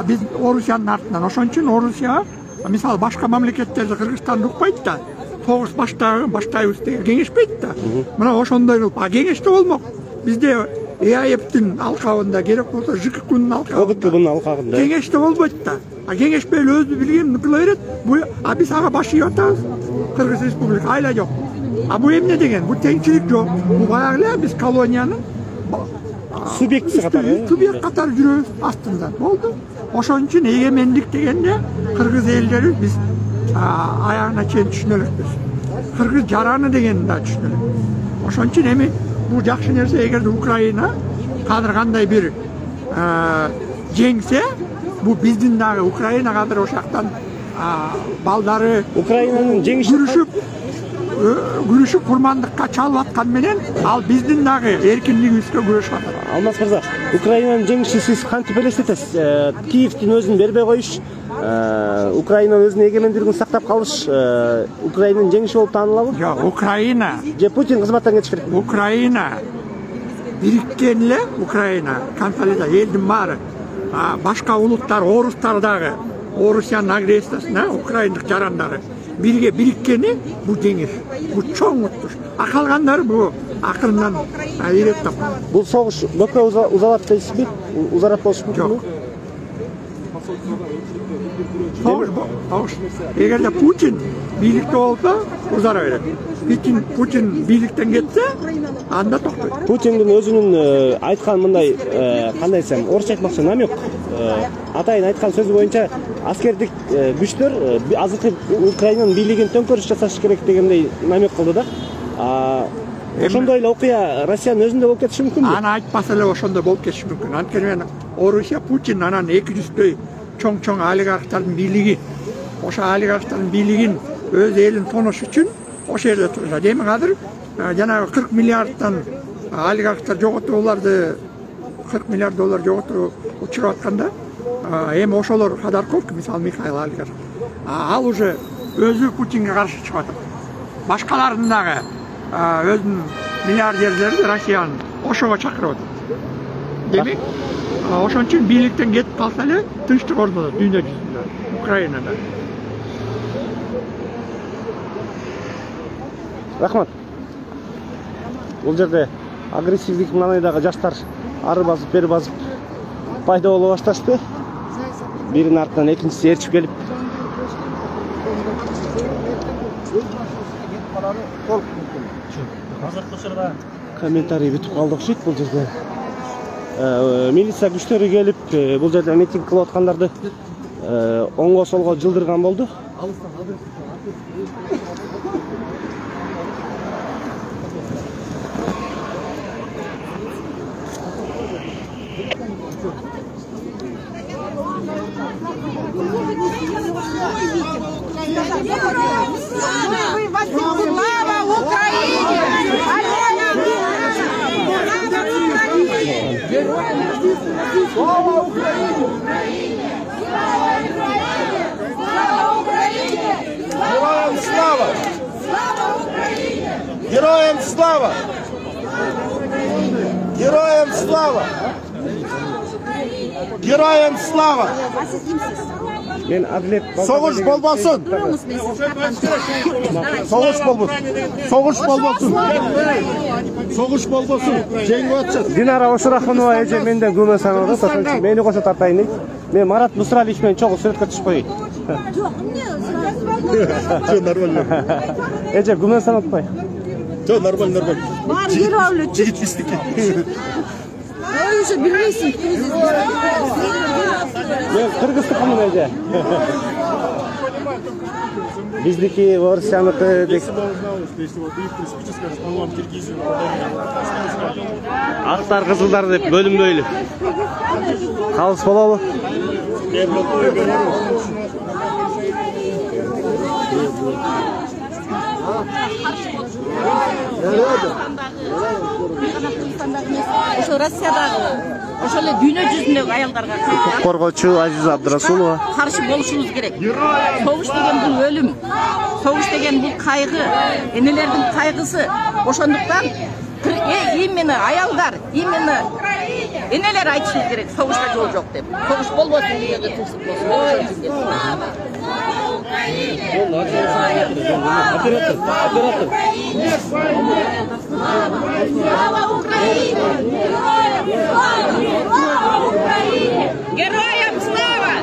Биз Орусиянын артынан. Ошон үчүн Орусия мисалы башка мамлекеттерди Кыргызстанды укпайт да. Согуш баштайбыз деген кеңешпейт да. Мына ошондой кылып, кеңеште болмок. Бизде ЭАЭПтин алкабында керек болсо ЖККнын алкабында кеңеште болбойт да. Кеңешпей эле өзү билген кыла берет. Биз ага баш ийип атабыз. Кыргыз Республика айла жок. Бу эмне деген? Бу теңчилик жок. Бу баягы эле биз колониянын
субъекти
катары жүрөбүз астында. Болду. Ошон үчүн эгемендик дегенде кыргыз элдери биз аягына чейин түшүнөлүкпүз. Кыргыз жараны дегенди да түшүнөлүк. Ошон үчүн эми бул жакшы нерсе, эгерде Украина кадыр кандай бир жеңсе, бу биздин дагы Украина кадыр ошактан балдары
Украинанын жеңиши
күрөшүп курмандыкка чалып аткан менен ал биздин дагы эркиндигибизге күрөшүп атат.
Алмаз мырза, Украинанын жеңишин сиз кантип элестетесиз? Киевдин өзүн бербей коюш, Украинанын өзүнүн эгемендүүлүгүн сактап калыш Украинанын жеңиши болуп таанылабы?
Жок, Украина
же Путин кызматтан кетиш керек?
Украина бириккен эле, Украина консолида элдин баары башка улуттар, орустар дагы Орусиянын агрессиясына украиндык жарандары бирге бириккени бул жеңиш. Бул чоң утуш. Калгандары бул акырынан ирет тапкан.
Бул согуш көпкө узалат дейсизби? Узарат болушу мүмкүнбү?
Согуш. Эгерде Путин бийликте болсо узара берет. Путин бийликтен кетсе, анда токтойт.
Путиндин өзүнүн айткан мындай кандай десем, орусча айтмакчы намек. Атайын айткан сөзү боюнча аскердик күчтөр азыркы Украинанын бийлигин төңкөрүш жасаш керек дегендей намек кылды да. Ошондой эле окуя Россиянын өзүндө болуп кетиши мүмкүнбү?
Аны айтпаса эле ошондой болуп кетиши мүмкүн. Анткени Орусия Путин анан 200 чоң олигархтардын бийлиги, ошо олигархтардын бийлигин өз элин тонош үчүн ошо жерде турат. Эми азыр жанагы 40 миллиардтан олигархтар жоготуп аларды, 40 миллиард доллар жоготуп учуруп атканда, эми ошолор Ходорковский, мисалы Михаил олигарх, ал уже өзү Путинге каршы чыгып атат. Башкаларын дагы өзүнүн миллиардерлерди Россиянын ошого чакырып атат. Демек, ошон үчүн бийликтен кетип калса эле тынчтык орнотот дүйнө жүзүндө, Украинада.
Рахмат. Бул жерде агрессивдик маанайдагы жаштар ары басып, бери басып пайда боло башташты. Биринин артынан экинчиси ээрчип келип. Комментарий бүтүп калды окшойт бул жерде. Милиция күчтөрү келип, бул жерде митинг кылып аткандарды оңго солго жылдырган болду.
Героям слава! Героям слава! Героям слава! Героям слава!
Men Adlet
Soğuş bolmasın! Soğuş bolmasın! Soğuş bolmasın! Soğuş bolmasın! Жеңіп атышат.
Dinara Oşurahmanova эже менден көмө санады. Ошон үчүн мени кошо тартайын дейт. Мен Марат Мусралич менен чогуу сүрөткө түшүп коеюн.
Все нормально.
Эже көмө санатпай.
Все нормально, нормально. Жигит биздики.
Ой, уже билмейсиң.
Мен кыргыздыкмын эже. Биздики Орусияныкы деп. Ақтар кызылдар деп бөлүнбөйлү. Калыс болобу?
Ошо Россиядагы, ошо эле дүйнө жүзүндөгү аялдарга
Коргоочу Азиза Абдрасулова
каршы болушубуз керек. Согуш деген бул өлүм. Согуш деген бул кайгы, энелердин кайгысы. Ошондуктан именно аялдар, именно энелер айтышыбыз керек. Согушка жол жок деп. Согуш болбосун дегенде тынчтык болсун.
Слава Украине! Героям слава!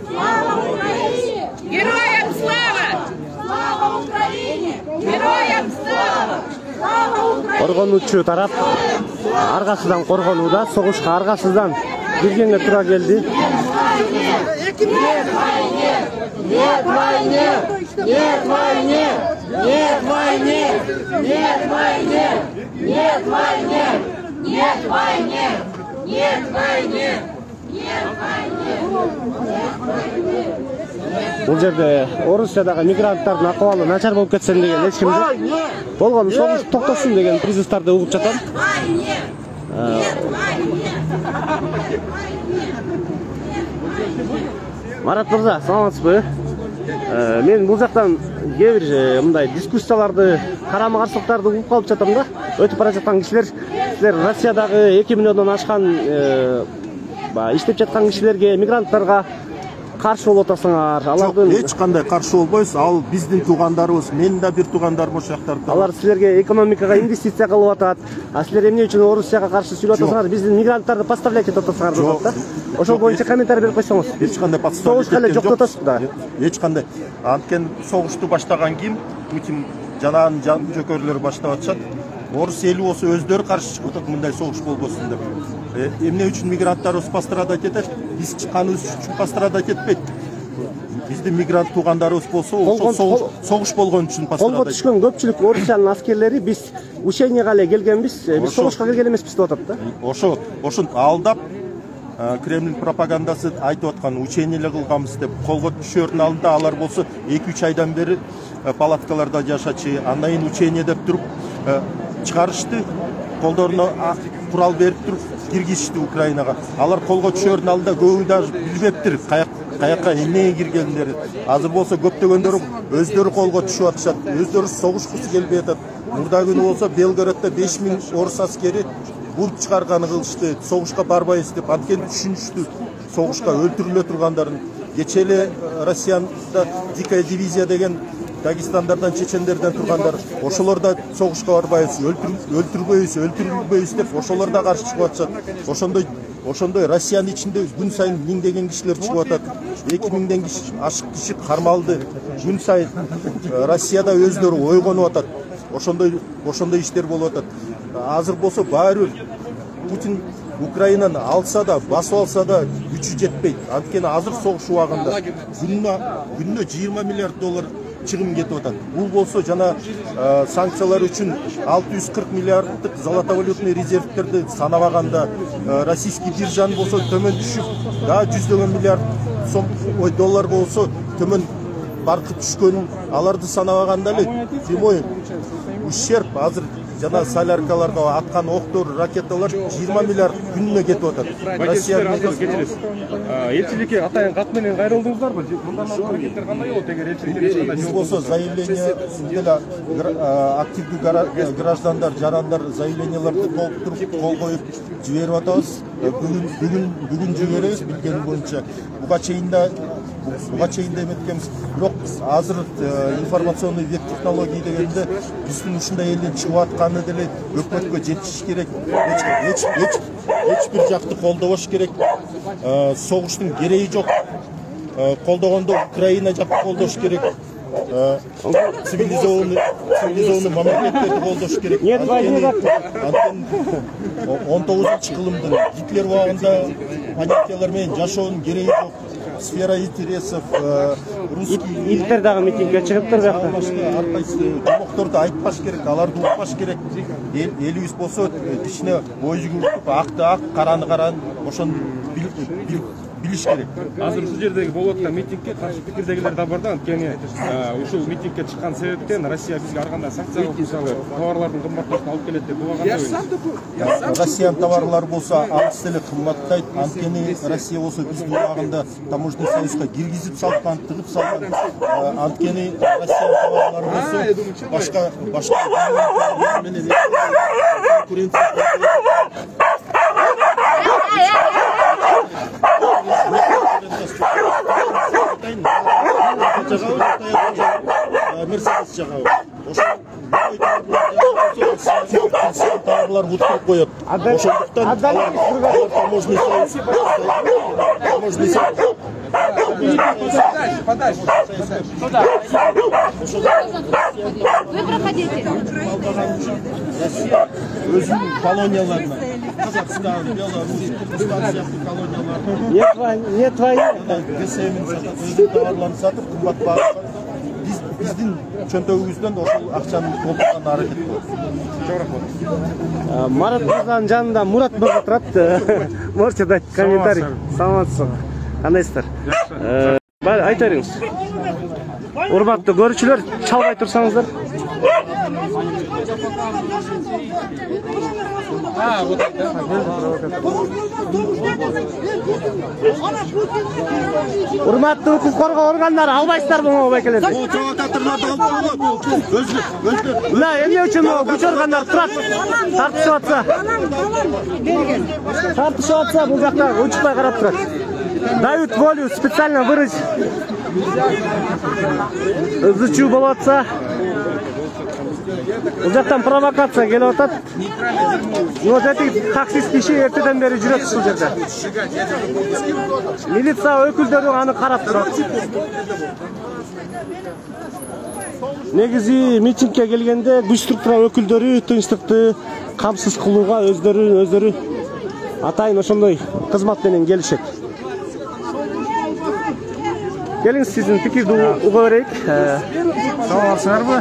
Слава Украине! Героям слава! Слава Украине! Героям слава!
Коргонуучу тарап аргасыздан коргонууда, согушка аргасыздан киргенге туура келди.
Нет войне! Нет войне! Нет войне! Нет войне! Нет войне! Нет войне! Нет войне! Нет войне!
Бул жерде Орусиядагы мигранттардын акыбалы начар болуп кетсин деген эч ким жок. Болгону согуш токтосун деген призывдарды угуп жатам. Марат мырза, саламатсызбы? Мен бул жактан кээ бир мындай дискуссияларды, карама-каршылыктарды угуп калып жатам да. Өтүп бара жаткан кишилер, силер Россиядагы 2 миллиондон ашкан иштеп жаткан кишилерге, мигранттарга каршы болуп атасыңар. Алардын
эч кандай каршы болбойбуз. Ал биздин туугандарыбыз, менин да бир туугандарым ошол жактарда.
Алар силерге экономикага инвестиция кылып атат. А силер эмне үчүн Орусияга каршы сүйлөп атасыңар? Биздин мигранттарды поставлять этип атасыңар деп атат да. Ошол боюнча комментарий берип койсоңуз.
Эч кандай
согуш кале жок деп атасыз да.
Эч кандай. Анткени согушту баштаган ким? Путин жанагын жан жөкөрлөр баштап атышат. Орус эли болсо өздөрү каршы чыгып атат мындай согуш болбосун деп. Эмне үчүн мигранттарыбыз пострадать этет? Биз чыкканыбыз үчүн пострадать этпейт. Биздин мигрант туугандарыбыз болсо, ошол согуш болгон үчүн пострадать.
Колго түшкөн көпчүлүк Орусиянын аскерлери биз ученияга эле келгенбиз, биз согушка келген эмеспиз деп атат да.
Ошон алдап Кремль пропагандасы айтып аткан учениялар кылганбыз деп колго түшөрдүн алдында алар болсо 2-3 айдан бери палаткаларда жашачы, андан кийин учение деп туруп чыгарышты, колдоруна курал берип туруп киргизишти Украинага. Алар колго түшөрдүн алдында көбү даже билбептир каякка эмнеге киргендерин. Азыр болсо көптөгөндөрү өздөрү колго түшүп атышат, өздөрү согушкусу келбей атат. Мурда күнү болсо Белгороддо 5000 орус аскери бунт чыгарганы кылышты, согушка барбайбыз деп, анткени түшүнүштү согушка өлтүрүлө тургандарын. Кече эле Россияда дикая дивизия деген Дагестандардан, чечендерден тургандар, ошолор да согушка барбайбыз, өлтүрбөйбүз деп ошолор да каршы чыгып атышат. Ошондой Россиянын ичинде күн сайын миңдеген кишилер чыгып атат. 2000ден ашык киши кармалды. Күн сайын Россияда өздөрү ойгонуп атат. Ошондой иштер болуп атат. Азыр болсо баары Путин Украинаны алса да, басып алса да күчү жетпейт. Анткени азыр согуш убагында күнүнө $20 миллиард
чыгым кетип атат. Бул болсо жана санкциялар үчүн 640 миллиарддык золотовалютный резервтерди санабаганда российский биржаны болсо төмөн түшүп, да 100 миллиард сом доллар болсо төмөн баркып түшкөнүн аларды санабаганда эле прямой ущерб азыр жана соляркаларга аткан октор, ракеталар 20 миллиард күнүнө кетип атат. Россиянын
элчиликке атайын кат менен кайрылдыңыздарбы? Мындан аракеттер кандай болот эгер элчиликке
биз болсо заявление деле активдүү граждандар, жарандар заявленияларды толтуруп кол коюп жиберип атабыз. Бүгүн жиберебиз билгеним боюнча. Буга чейин да эметкенбиз. Бирок азыр информационный век технологии дегенде биздин ушундай элден чыгып атканы деле өкмөткө жетишиш керек. Эч бир жакты колдобош керек. Согуштун кереги жок. Колдогондо Украина жакты колдош керек. Цивилизованный мамлекеттерди колдош керек. Анткени 19-кылымдын Гитлер убагында понятиялар менен жашоонун кереги жок. Сфера интересов, русский...
Иттер дагы митингге чыгыптыр жакта.
Ар кайсы комокторду айтпаш керек, аларды укпаш керек. Элибиз болсо кичине ой жүгүртүп, акты ак, караны каран, ошону билиш керек.
Азыр ушул жердеги болуп аткан митингге каршы пикирдегилер да бар да, анткени ушул митингге чыккан себептен Россия бизге ар кандай санкция коюп, мисалы, товарлардын кымбатташына алып келет деп булагандай.
Россиянын товарлары болсо алыс эле кымбаттайт, анткени Россия болсо биздин убагында таможенный союзга киргизип салган, тыгып салган. Анткени Россиянын товарлары болсо башка менен конкуренция Мерседес жагабы. Товарлар утуп коет. Ошондуктан таможенный союз.
Подальше. Туда. Вы проходите.
Россия өзүнүн колонияларына, Казахстан, Беларусь, Кыргызстан сыяктуу колониялар.
Не твои.
ГСМ өзүнүн товарларын сатып кымбат багытка биздин чөнтөгүбүздөн ошол акчаны толтурганга аракет кылат.
Марат мырзанын жанында Мурат мырза турат. Можете дать комментарий. Саламатсызбы? Кандайсыздар? Айтарыңыз. Урматтуу көрүүчүлөр, чалбай турсаңыздар. Урматтуу укук коргоо органдары албайсыздар могу байкелерди. Мына эмне үчүн күч органдары турат? Тартышып атса бул жакта учпай карап турат. Дают волю специально выразить. Ызычуу болуп атса бул жактан провокация келип атат. Вот эти таксист киши эртеден бери жүрөт ушул жерде. Милиция өкүлдөрү аны карап турат. Негизи митингге келгенде күч структура өкүлдөрү тынчтыкты камсыз кылууга өздөрү атайын ошондой кызмат менен келишет. Келиңиз сиздин пикирди уга берейик.
Саламатсыздарбы?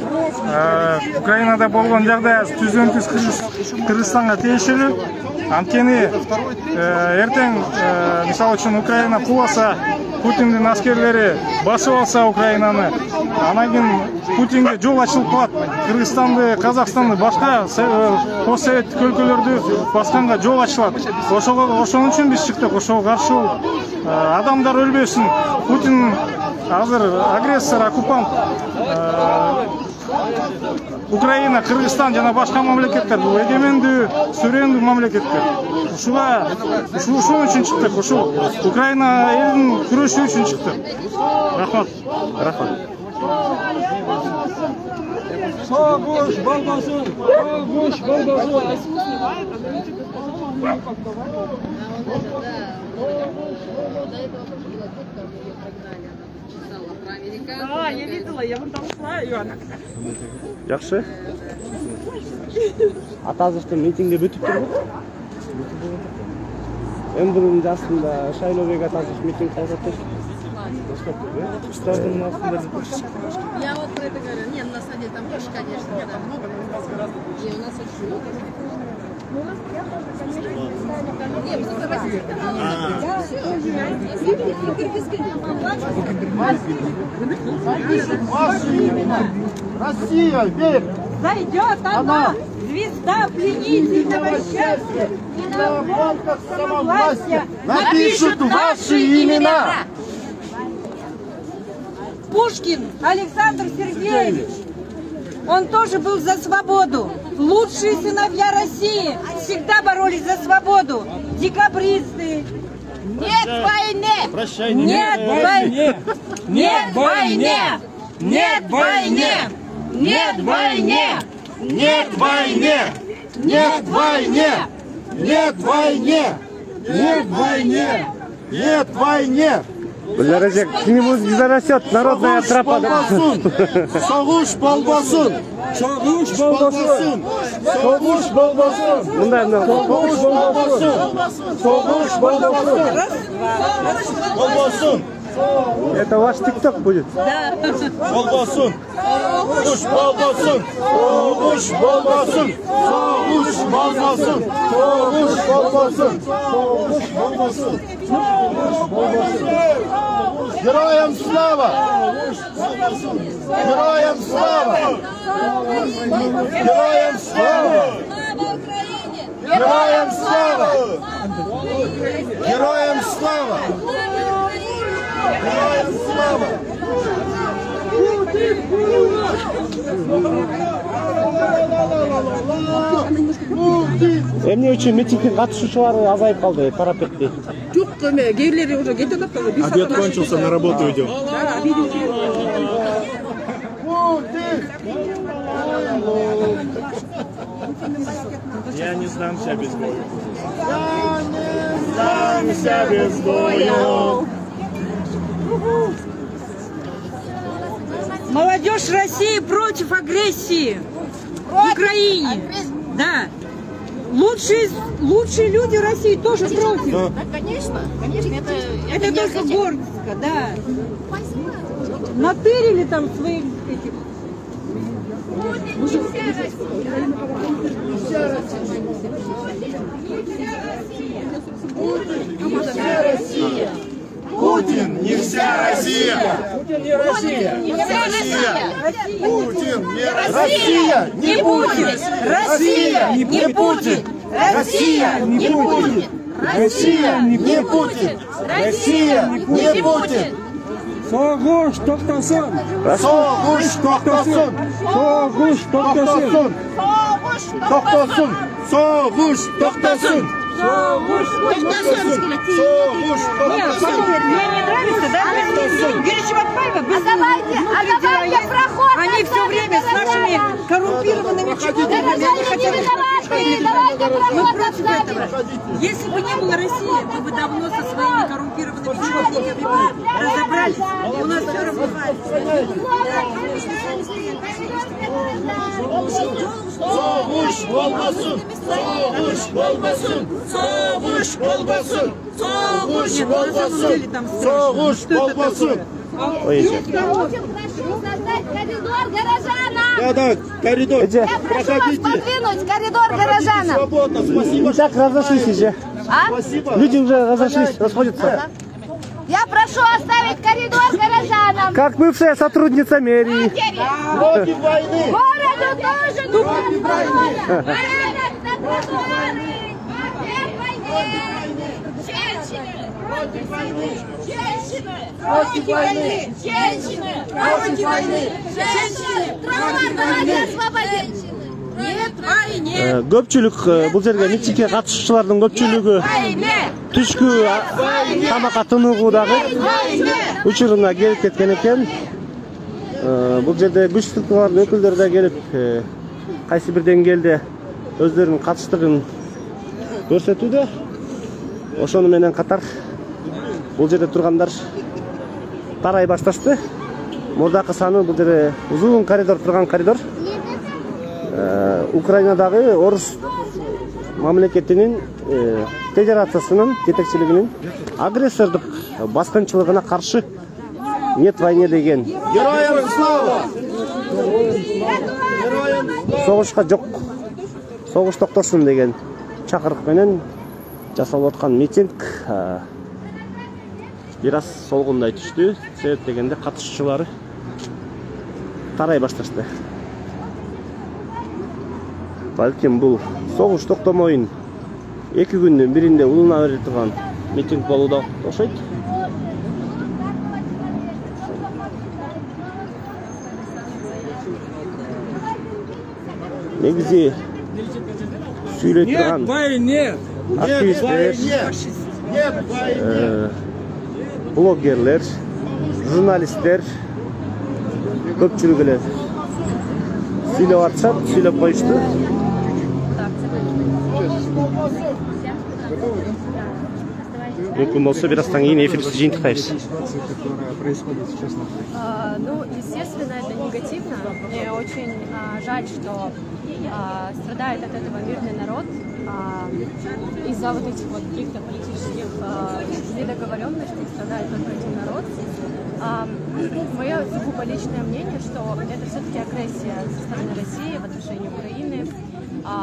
Украинада болгон жагдай түздөн-түз Кыргызстанга тиешелүү. Анткени эртең мисалы үчүн Украина куласа, Путиндин аскерлери басып алса Украинаны, анан кийин Путинге жол ачылып калат. Кыргызстанды, Казакстанды, башка постсоветтик өлкөлөрдү басканга жол ачылат. Ошон үчүн биз чыктык, ошого каршы адамдар өлбөсүн. Путин азыр агрессор, оккупант. Украина, Кыргызстан жана башка мамлекеттер бул эгемендүү, суверендүү мамлекеттер. Ушул үчүн чыктык, ушул Украина элинин күрөшү үчүн чыктык. Рахмат.
Согуш болбосун, согуш болбосун.
Да, я видела, я вон там шла, Ивана.
Жакшы. Атазовдун митинги бүтүп турбу? Эми бунун жастында Шайлообек Атазов митинг кылып атат.
Я вот про это говорю. Нет, на самом деле там тоже, конечно, да, много. И у нас очень много. Нет, просто российский канал.
Россия, верь!
Зайдет она, звезда пленительного счастья, и на волках самовластия
напишут ваши имена.
Пушкин Александр Сергеевич, он тоже был за свободу. Лучшие сыновья России всегда боролись за свободу. Декабристы.
Нет войне!
Прощай, нет войне!
Нет войне! Нет войне! Нет войне!
Нет войне! Нет войне! Нет войне! Нет войне! Нет войне!
Билережек, кинеміз зарастет, народная тропа.
Соғуш болбасын! Соғуш болбасын! Соғуш болбасын! Соғуш болбасын! Соғуш болбасын! Болбасын!
Это ваш тикток будет?
Да. Болбасын! Соғуш болбасын! Соғуш болбасын! Соғуш болбасын! Соғуш болбасын! Соғуш болбасын! Соғуш болбасын! Героям слава! Героям слава! Героям слава! Героям слава! Героям слава! Героям слава!
Эмне үчүн митингге катышуучулар азайып калды, тарап кетти?
Жок, кейбирлери уже кетип калды.
Обед кончился, на работу идем.
Я не сдамся без боя. Я не сдамся без боя.
Молодежь России против агрессии в Украине. Да. Лучшие люди России тоже против.
Да, конечно, конечно,
это только гордость, да. Натырили там своих этих.
Путин не вся Россия!
Путин не Россия!
Путин не Россия! Не Путин! Россия не Путин! Россия не Путин! Россия не Путин! Россия не Путин!
Соғуш тоқтасын!
Соғуш тоқтасын!
Соғуш тоқтасын!
Тоқтасын! Соғуш тоқтасын!
Соғуш тоқтасын! Мне не нравится, да? Геричеватбаева,
давайте проход!
Они все время с нашими коррумпированными чиновниками, они хотят мы против этого. Если бы не было России, мы бы давно со своими коррумпированными чиновниками разобрались. И у нас все разрывается.
Соғуш болбасын! Соғуш болбасын! Соғуш болбасын! Соғуш болбасын! Соғуш болбасын!
Создать коридор горожанам!
Да, коридор.
Я прошу вас подвинуть коридор горожанам!
Свободно, спасибо.
Так разошлись уже.
Спасибо.
Люди уже разошлись, расходятся.
Я прошу оставить коридор горожанам!
Как бывшая сотрудница мэрии.
Против войны!
Городу тоже нужен порядок!
Против войны!
Женщины!
Против войны!
Женщины!
Против войны!
Женщины! Тротуар давайте освободить! Нет войне!
Көпчүлүк бул жерге митингге катышуучулардын көпчүлүгү түшкү тамакка тыныгуудагы учуруна келип кеткен экен. Бул жерде күч структуралардын өкүлдөрү да келип кайсы бир деңгээлде өздөрүнүн катыштыгын көрсөтүүдө. Ошону менен катар бул жерде тургандар тарай башташты. Мурдакы саны бул жерде узун коридор турган коридор. Украинадагы орус мамлекетинин федерациясынын жетекчилигинин агрессордук баскынчылыгына каршы нет войне деген.
Героям слава!
Согушка жок. Согуш токтосун деген чакырык менен жасалып аткан митинг бир аз солгундай түштү. Себеп дегенде катышуучулары тарай башташты. Балким бул согуш токтомоюн 2 күндүн биринде улуна бере турган митинг болууда окшойт. Негизи сүйлөй турган активисттер, блогерлер, журналисттер көпчүлүгү эле сүйлөп атышат, сүйлөп коюшту. Мүмкүн болсо бир аздан кийин эфирди жыйынтыктайбыз.
Ну, естественно, это негативно. Мне очень жаль, что страдает от этого мирный народ из-за вот этих вот каких-то политических недоговоренностей страдает только один народ. Мое сугубо личное мнение, что это все-таки агрессия со стороны России в отношении Украины.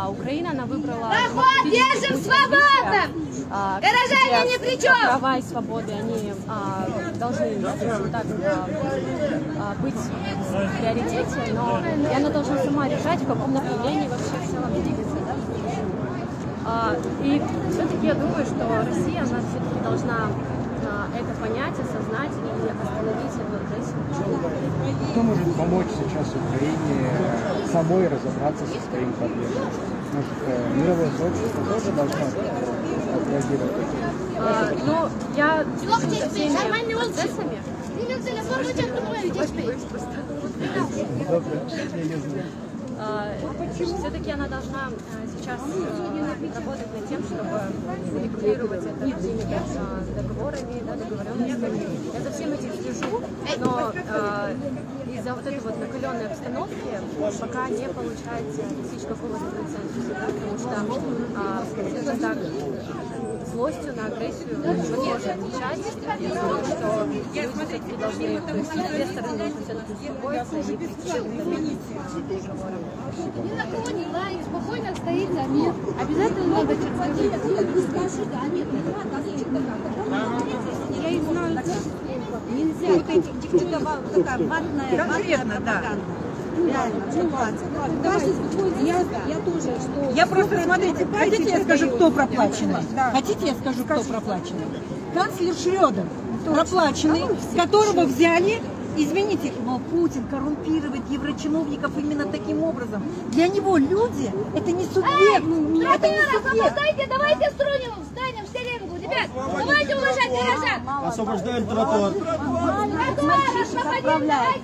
Украина, она выбрала...
Держим свободно! Горожане ни при чем!
Права и свободы, они должны, скажем так, быть в приоритете, но и она должна сама решать, в каком направлении вообще в целом двигаться. Да? И все-таки я думаю, что Россия, она все-таки должна это понять, осознать и остановить эту агрессию.
Кто может помочь сейчас Украине самой разобраться со своим проблемами? Может, мировое сообщество тоже должно отреагировать?
Ну, я со всеми процессами... Все-таки она должна сейчас работать над тем, чтобы регулировать это какими-то договорами, договоренностями. Я за всем этим слежу, но из-за вот этой вот накаленной обстановки пока не получается достичь какого-то консенсуса, потому что, скажем так, злостью на агрессию невозможно отвечать. Я думаю, что люди все-таки должны, то есть две стороны должны все-таки успокоиться и прийти к переговорам.
Ни на кого не лает, спокойно стоит за мир. Обязательно надо
Я их знаю. Нельзя. Вот эти девчонки, такая ватная пропаганда. Я тоже, что... Я просто, смотрите, хотите я скажу, кто проплаченный? Хотите я скажу, кто проплаченный? Канцлер Шрёдер, проплаченный, которого взяли, извините, но Путин коррумпирует еврочиновников именно таким образом. Для него люди — это не субъект. Это не субъект.
Давайте встанем в шеренгу, ребят. Давайте уважать горожан.
Освобождаем тротуар.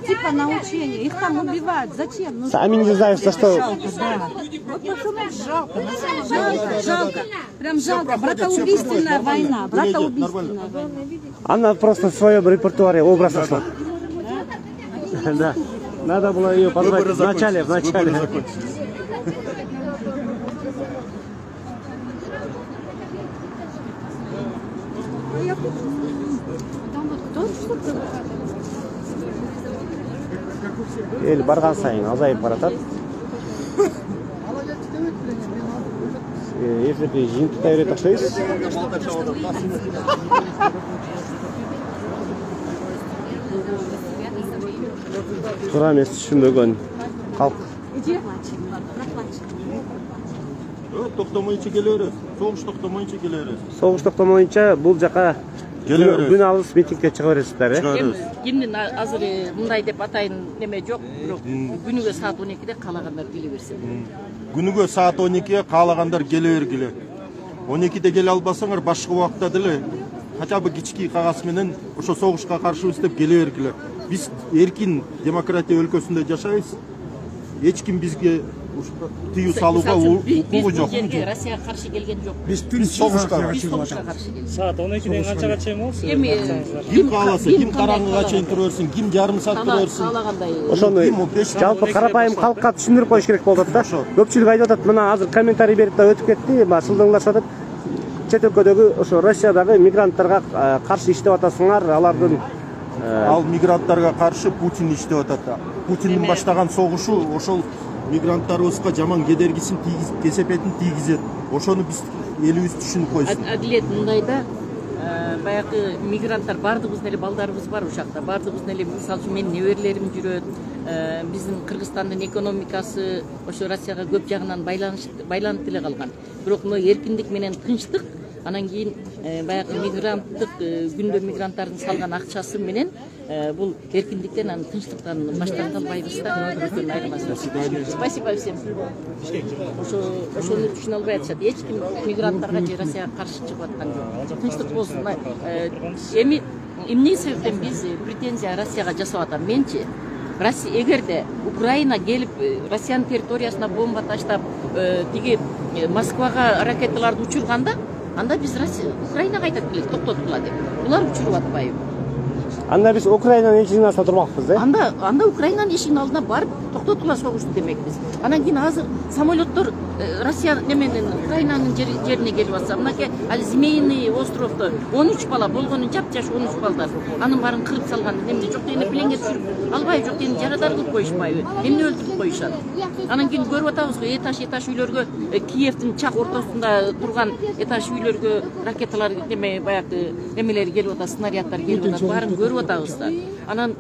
Типа на учение. Их там убивают. Зачем?
Сами не знаю, за что.
Жалко, да. Вот пацанов жалко. Жалко. Прям жалко. Братоубийственная война. Братоубийственная война.
Она просто в своем репертуаре образ нашла. Да. Надо было ее позвать в начале. Эл барган сайын азайып баратат. Эфирди жыйынтыктай берет окшойбуз. Туура эмес түшүнбөгөн калк.
Токтомойчу келебиз. Согуш токтомойчу келебиз.
Согуш токтомойчу бул жака күн алыс митингге чыга бересиздер, э?
Кимдин азыр мындай деп атайын неме жок, бирок күнүгө саат 12-де каалагандар келе берсин.
Күнүгө саат 12-ге каалагандар келе бергиле. 12-де келе албасаңар башка убакта деле хотя бы кички кагаз менен ошо согушка каршыбыз деп келе бергиле. Биз эркин демократия өлкөсүндө жашайбыз. Эч ким бизге тыюу салууга укугу жок.
Россия каршы келген жок.
Биз түн согушка
каршы
саат 12-ден канчага чейин болсун?
Ким кааласа, ким караңгыга чейин тура берсин, ким жарым саат тура берсин.
Ошону жалпы карапайым калкка түшүндүрүп коюш керек болуп атат да. Көпчүлүк айтып атат, мына азыр комментарий берип да өтүп кетти, сылдыңлашып атат. Чет өлкөдөгү ошо Россиядагы мигранттарга каршы иштеп атасыңар, алардын
Ал мигранттарга каршы Путин иштеп атат. Путиндин баштаган согушу ошол мигранттарыбызга жаман кедергисин кесепетин тийгизет. Ошону биз элибиз түшүнүп койсун.
Адилет мындайда баягы мигранттар бардыгыбыздын эле балдарыбыз бар ушакта. Бардыгыбыздын эле мисалы үчүн менин неберелерим жүрөт. Биздин Кыргызстандын экономикасы ошо Россияга көп жагынан байланып деле калган. Бирок мына эркиндик менен тынчтык, анан кийин баягы мигранттык күндө мигранттардын салган акчасы менен бул эркиндиктен анан тынчтыктан баш тарта албайбыз да. Спасибо всем. Ошону түшүнө албай атышат. Эч ким мигранттарга же Россияга каршы чыгып аткан жок. Тынчтык болсун. Эми эмне себептен биз претензия Россияга жасап атам менчи? Россия эгерде Украина келип Россиянын территориясына бомба таштап тиги Москвага ракеталарды учурганда, анда биз Украинага айтат келет, токтоткула деп. Булар учуруп атпайбы?
Анда биз Украинанын эшигинин алдында турмакпыз,
Анда Украинанын эшигинин алдына барып токтоткула согушту демекпиз. Анан кийин азыр самолеттор Россия неменен Украинанын жерине келип атса, мынакей ал Змеиный островдо 13 бала болгону жап-жаш 13 балдар. Анын баарын кырып салган, эмне жок дегенде пленге түшүрүп албайбы, жок дегенде жарадар кылып коюшпайбы, эмне өлтүрүп коюшат. Анан кийин көрүп атабыз го этаж үйлөргө Киевдин чак ортосунда турган этаж үйлөргө ракеталар баягы эмелер келип атат, снаряддар келип атат, баарын көрүп атабыз да. Анан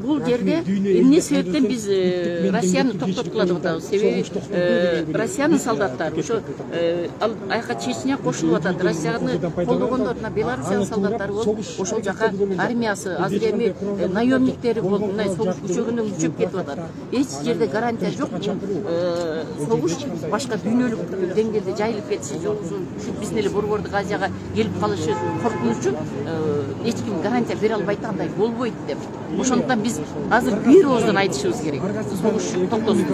бул жерде эмне себептен биз Россияны токтоткула деп атабыз? Себеби Россиянын солдаттары ошо аяка Чечня кошулуп атат. Россияны колдогондор мына Белоруссиянын солдаттары болуп, ошол жака армиясы азыр эми наемниктери болуп, мына согуш күчөгүнөн күчөп кетип атат. Эч жерде гарантия жок. Согуш башка дүйнөлүк деңгээлде жайылып кетиши жок. Ушу биздин эле Борбордук Азияга келип калышы коркунучу эч ким гарантия бере албайт, андай болбойт деп. Ошондуктан биз азыр бир ооздон айтышыбыз керек. Согуш токтосун.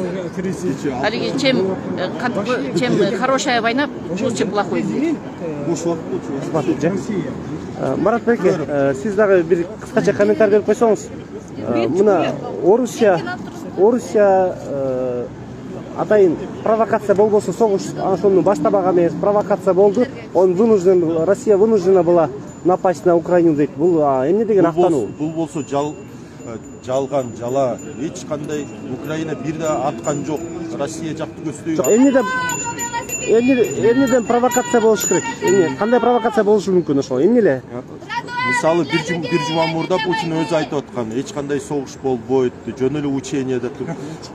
Алиги чем хорошая война, лучше плохой мир.
Марат Берке, сиз дагы бир кыскача комментарий берип койсоңуз. Мына Орусия атайын провокация болбосо согуш ошону баштабаган эмес, провокация болду. Россия вынуждена была напасть на Украину дейт. Бул эмне деген актануу?
Бул болсо жалган, жала, эч кандай Украина бирде аткан жок. Россия жакты көздөйбү.
Эмнеден провокация болуш керек? Кандай провокация болушу мүмкүн ошол? Эмне эле?
Мисалы бир жума мурда Путин өзү айтып аткан, эч кандай согуш болбойт, жөн эле учение деп.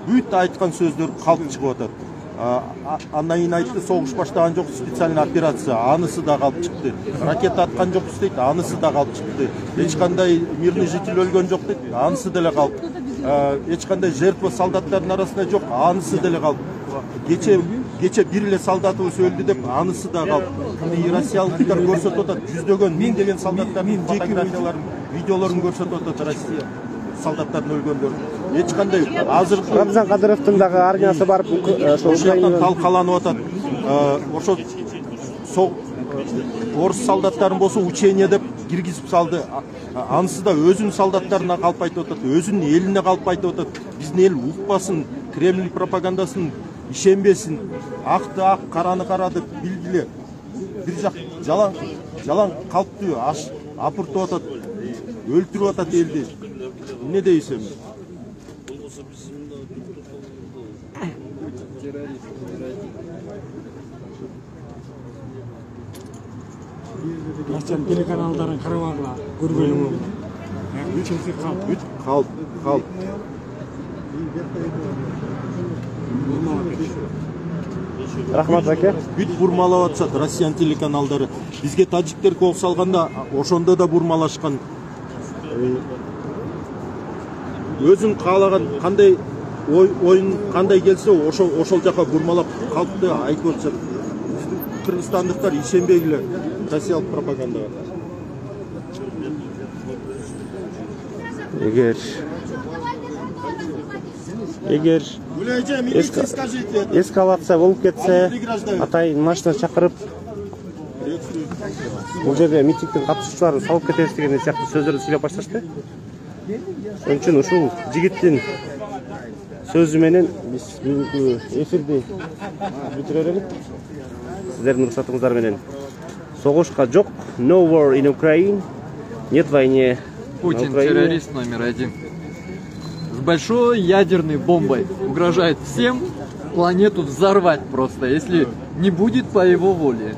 Бүт айткан сөздөр калп чыгып атат. Андан кийин айтты, согуш баштаган жок, специальный операция, анысы да калп чыкты. Ракета аткан жокпуз дейт, анысы да калп чыкты. Эч кандай мирный житель өлгөн жок дейт, анысы деле калп. Эч кандай жертва солдаттардын арасында жок, анысы деле калп. Кече бир эле солдатыбыз өлдү деп, анысы да калп. Россиялыктар көрсөтүп атат, жүздөгөн, миңдеген солдаттардын фотографияларын, видеолорун көрсөтүп атат Россия солдаттардын өлгөндөрүн. Эч кандай азыр
Рамзан Кадыровдун дагы армиясы барып
ошол жактан талкаланып атат. Ошо орус солдаттарын болсо учение деп киргизип салды. Анысы да өзүнүн солдаттарына калп айтып атат, өзүнүн элине калп айтып атат. Биздин эл укпасын, Кремль пропагандасын ишенбесин, акты ак, караны кара деп билгиле. Бир жак жалаң калптуу апыртып атат, өлтүрүп атат элди. Эмне дейсиң?
Барчан телеканалдарын карабагыла, көргөнүм.
Калп.
Рахмат аке.
Бүт бурмалап атышат Россиян телеканалдары. Бизге тажиктер кол салганда ошондо да бурмалашкан. Өзүн каалаган кандай оюн кандай келсе ошол жака бурмалап калпты айтып атышат. Кыргызстандыктар ишенбегиле россиялык пропагандага.
Эгер эскалация болуп кетсе, атайын машина чакырып, бул жерде митингдин катышуучуларын салып кетебиз деген сыяктуу сөздөрдү сүйлөп башташты. Ошон үчүн ушул жигиттин сөзү менен биз бүгүнкү эфирди бүтүрөлүк. Сиздердин уруксатыңыздар менен. Согушка жок, no war in Ukraine, нет войне
Путин террорист номер 1. С большой ядерной бомбой угрожает всем планету взорвать просто, если не будет по его воле,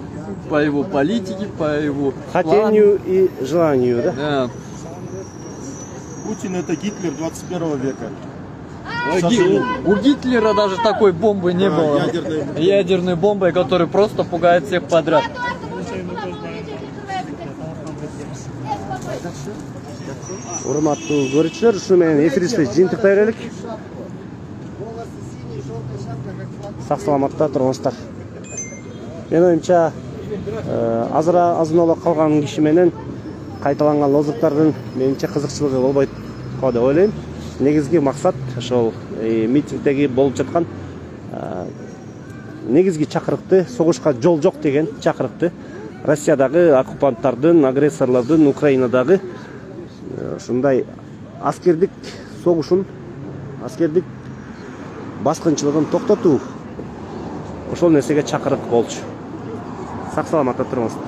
по его политике, по его
хотению и желанию, да?
Да.
Путин это Гитлер 21 века.
У Гитлера даже такой бомбы не было. Ядерной бомбой, которая просто пугает всех подряд.
Урматтуу көрүүчүлөр, ушу менен эфирибизди жыйынтыктай берелик. Сак саламатта туруңуздар. Менин оюмча азын эле калган киши менен кайталанган лозунгдардын менимче кызыкчылыгы болбойт го деп ойлойм. Негизги максат ошол митингдеги болуп жаткан негизги чакырыкты согушка жол жок деген чакырыкты Россиядагы оккупанттардын, агрессорлордун Украинадагы ушундай аскердик согушун, аскердик баскынчылыгын токтотуу ошол нерсеге чакырык болчу. Сак саламатта туруңуздар.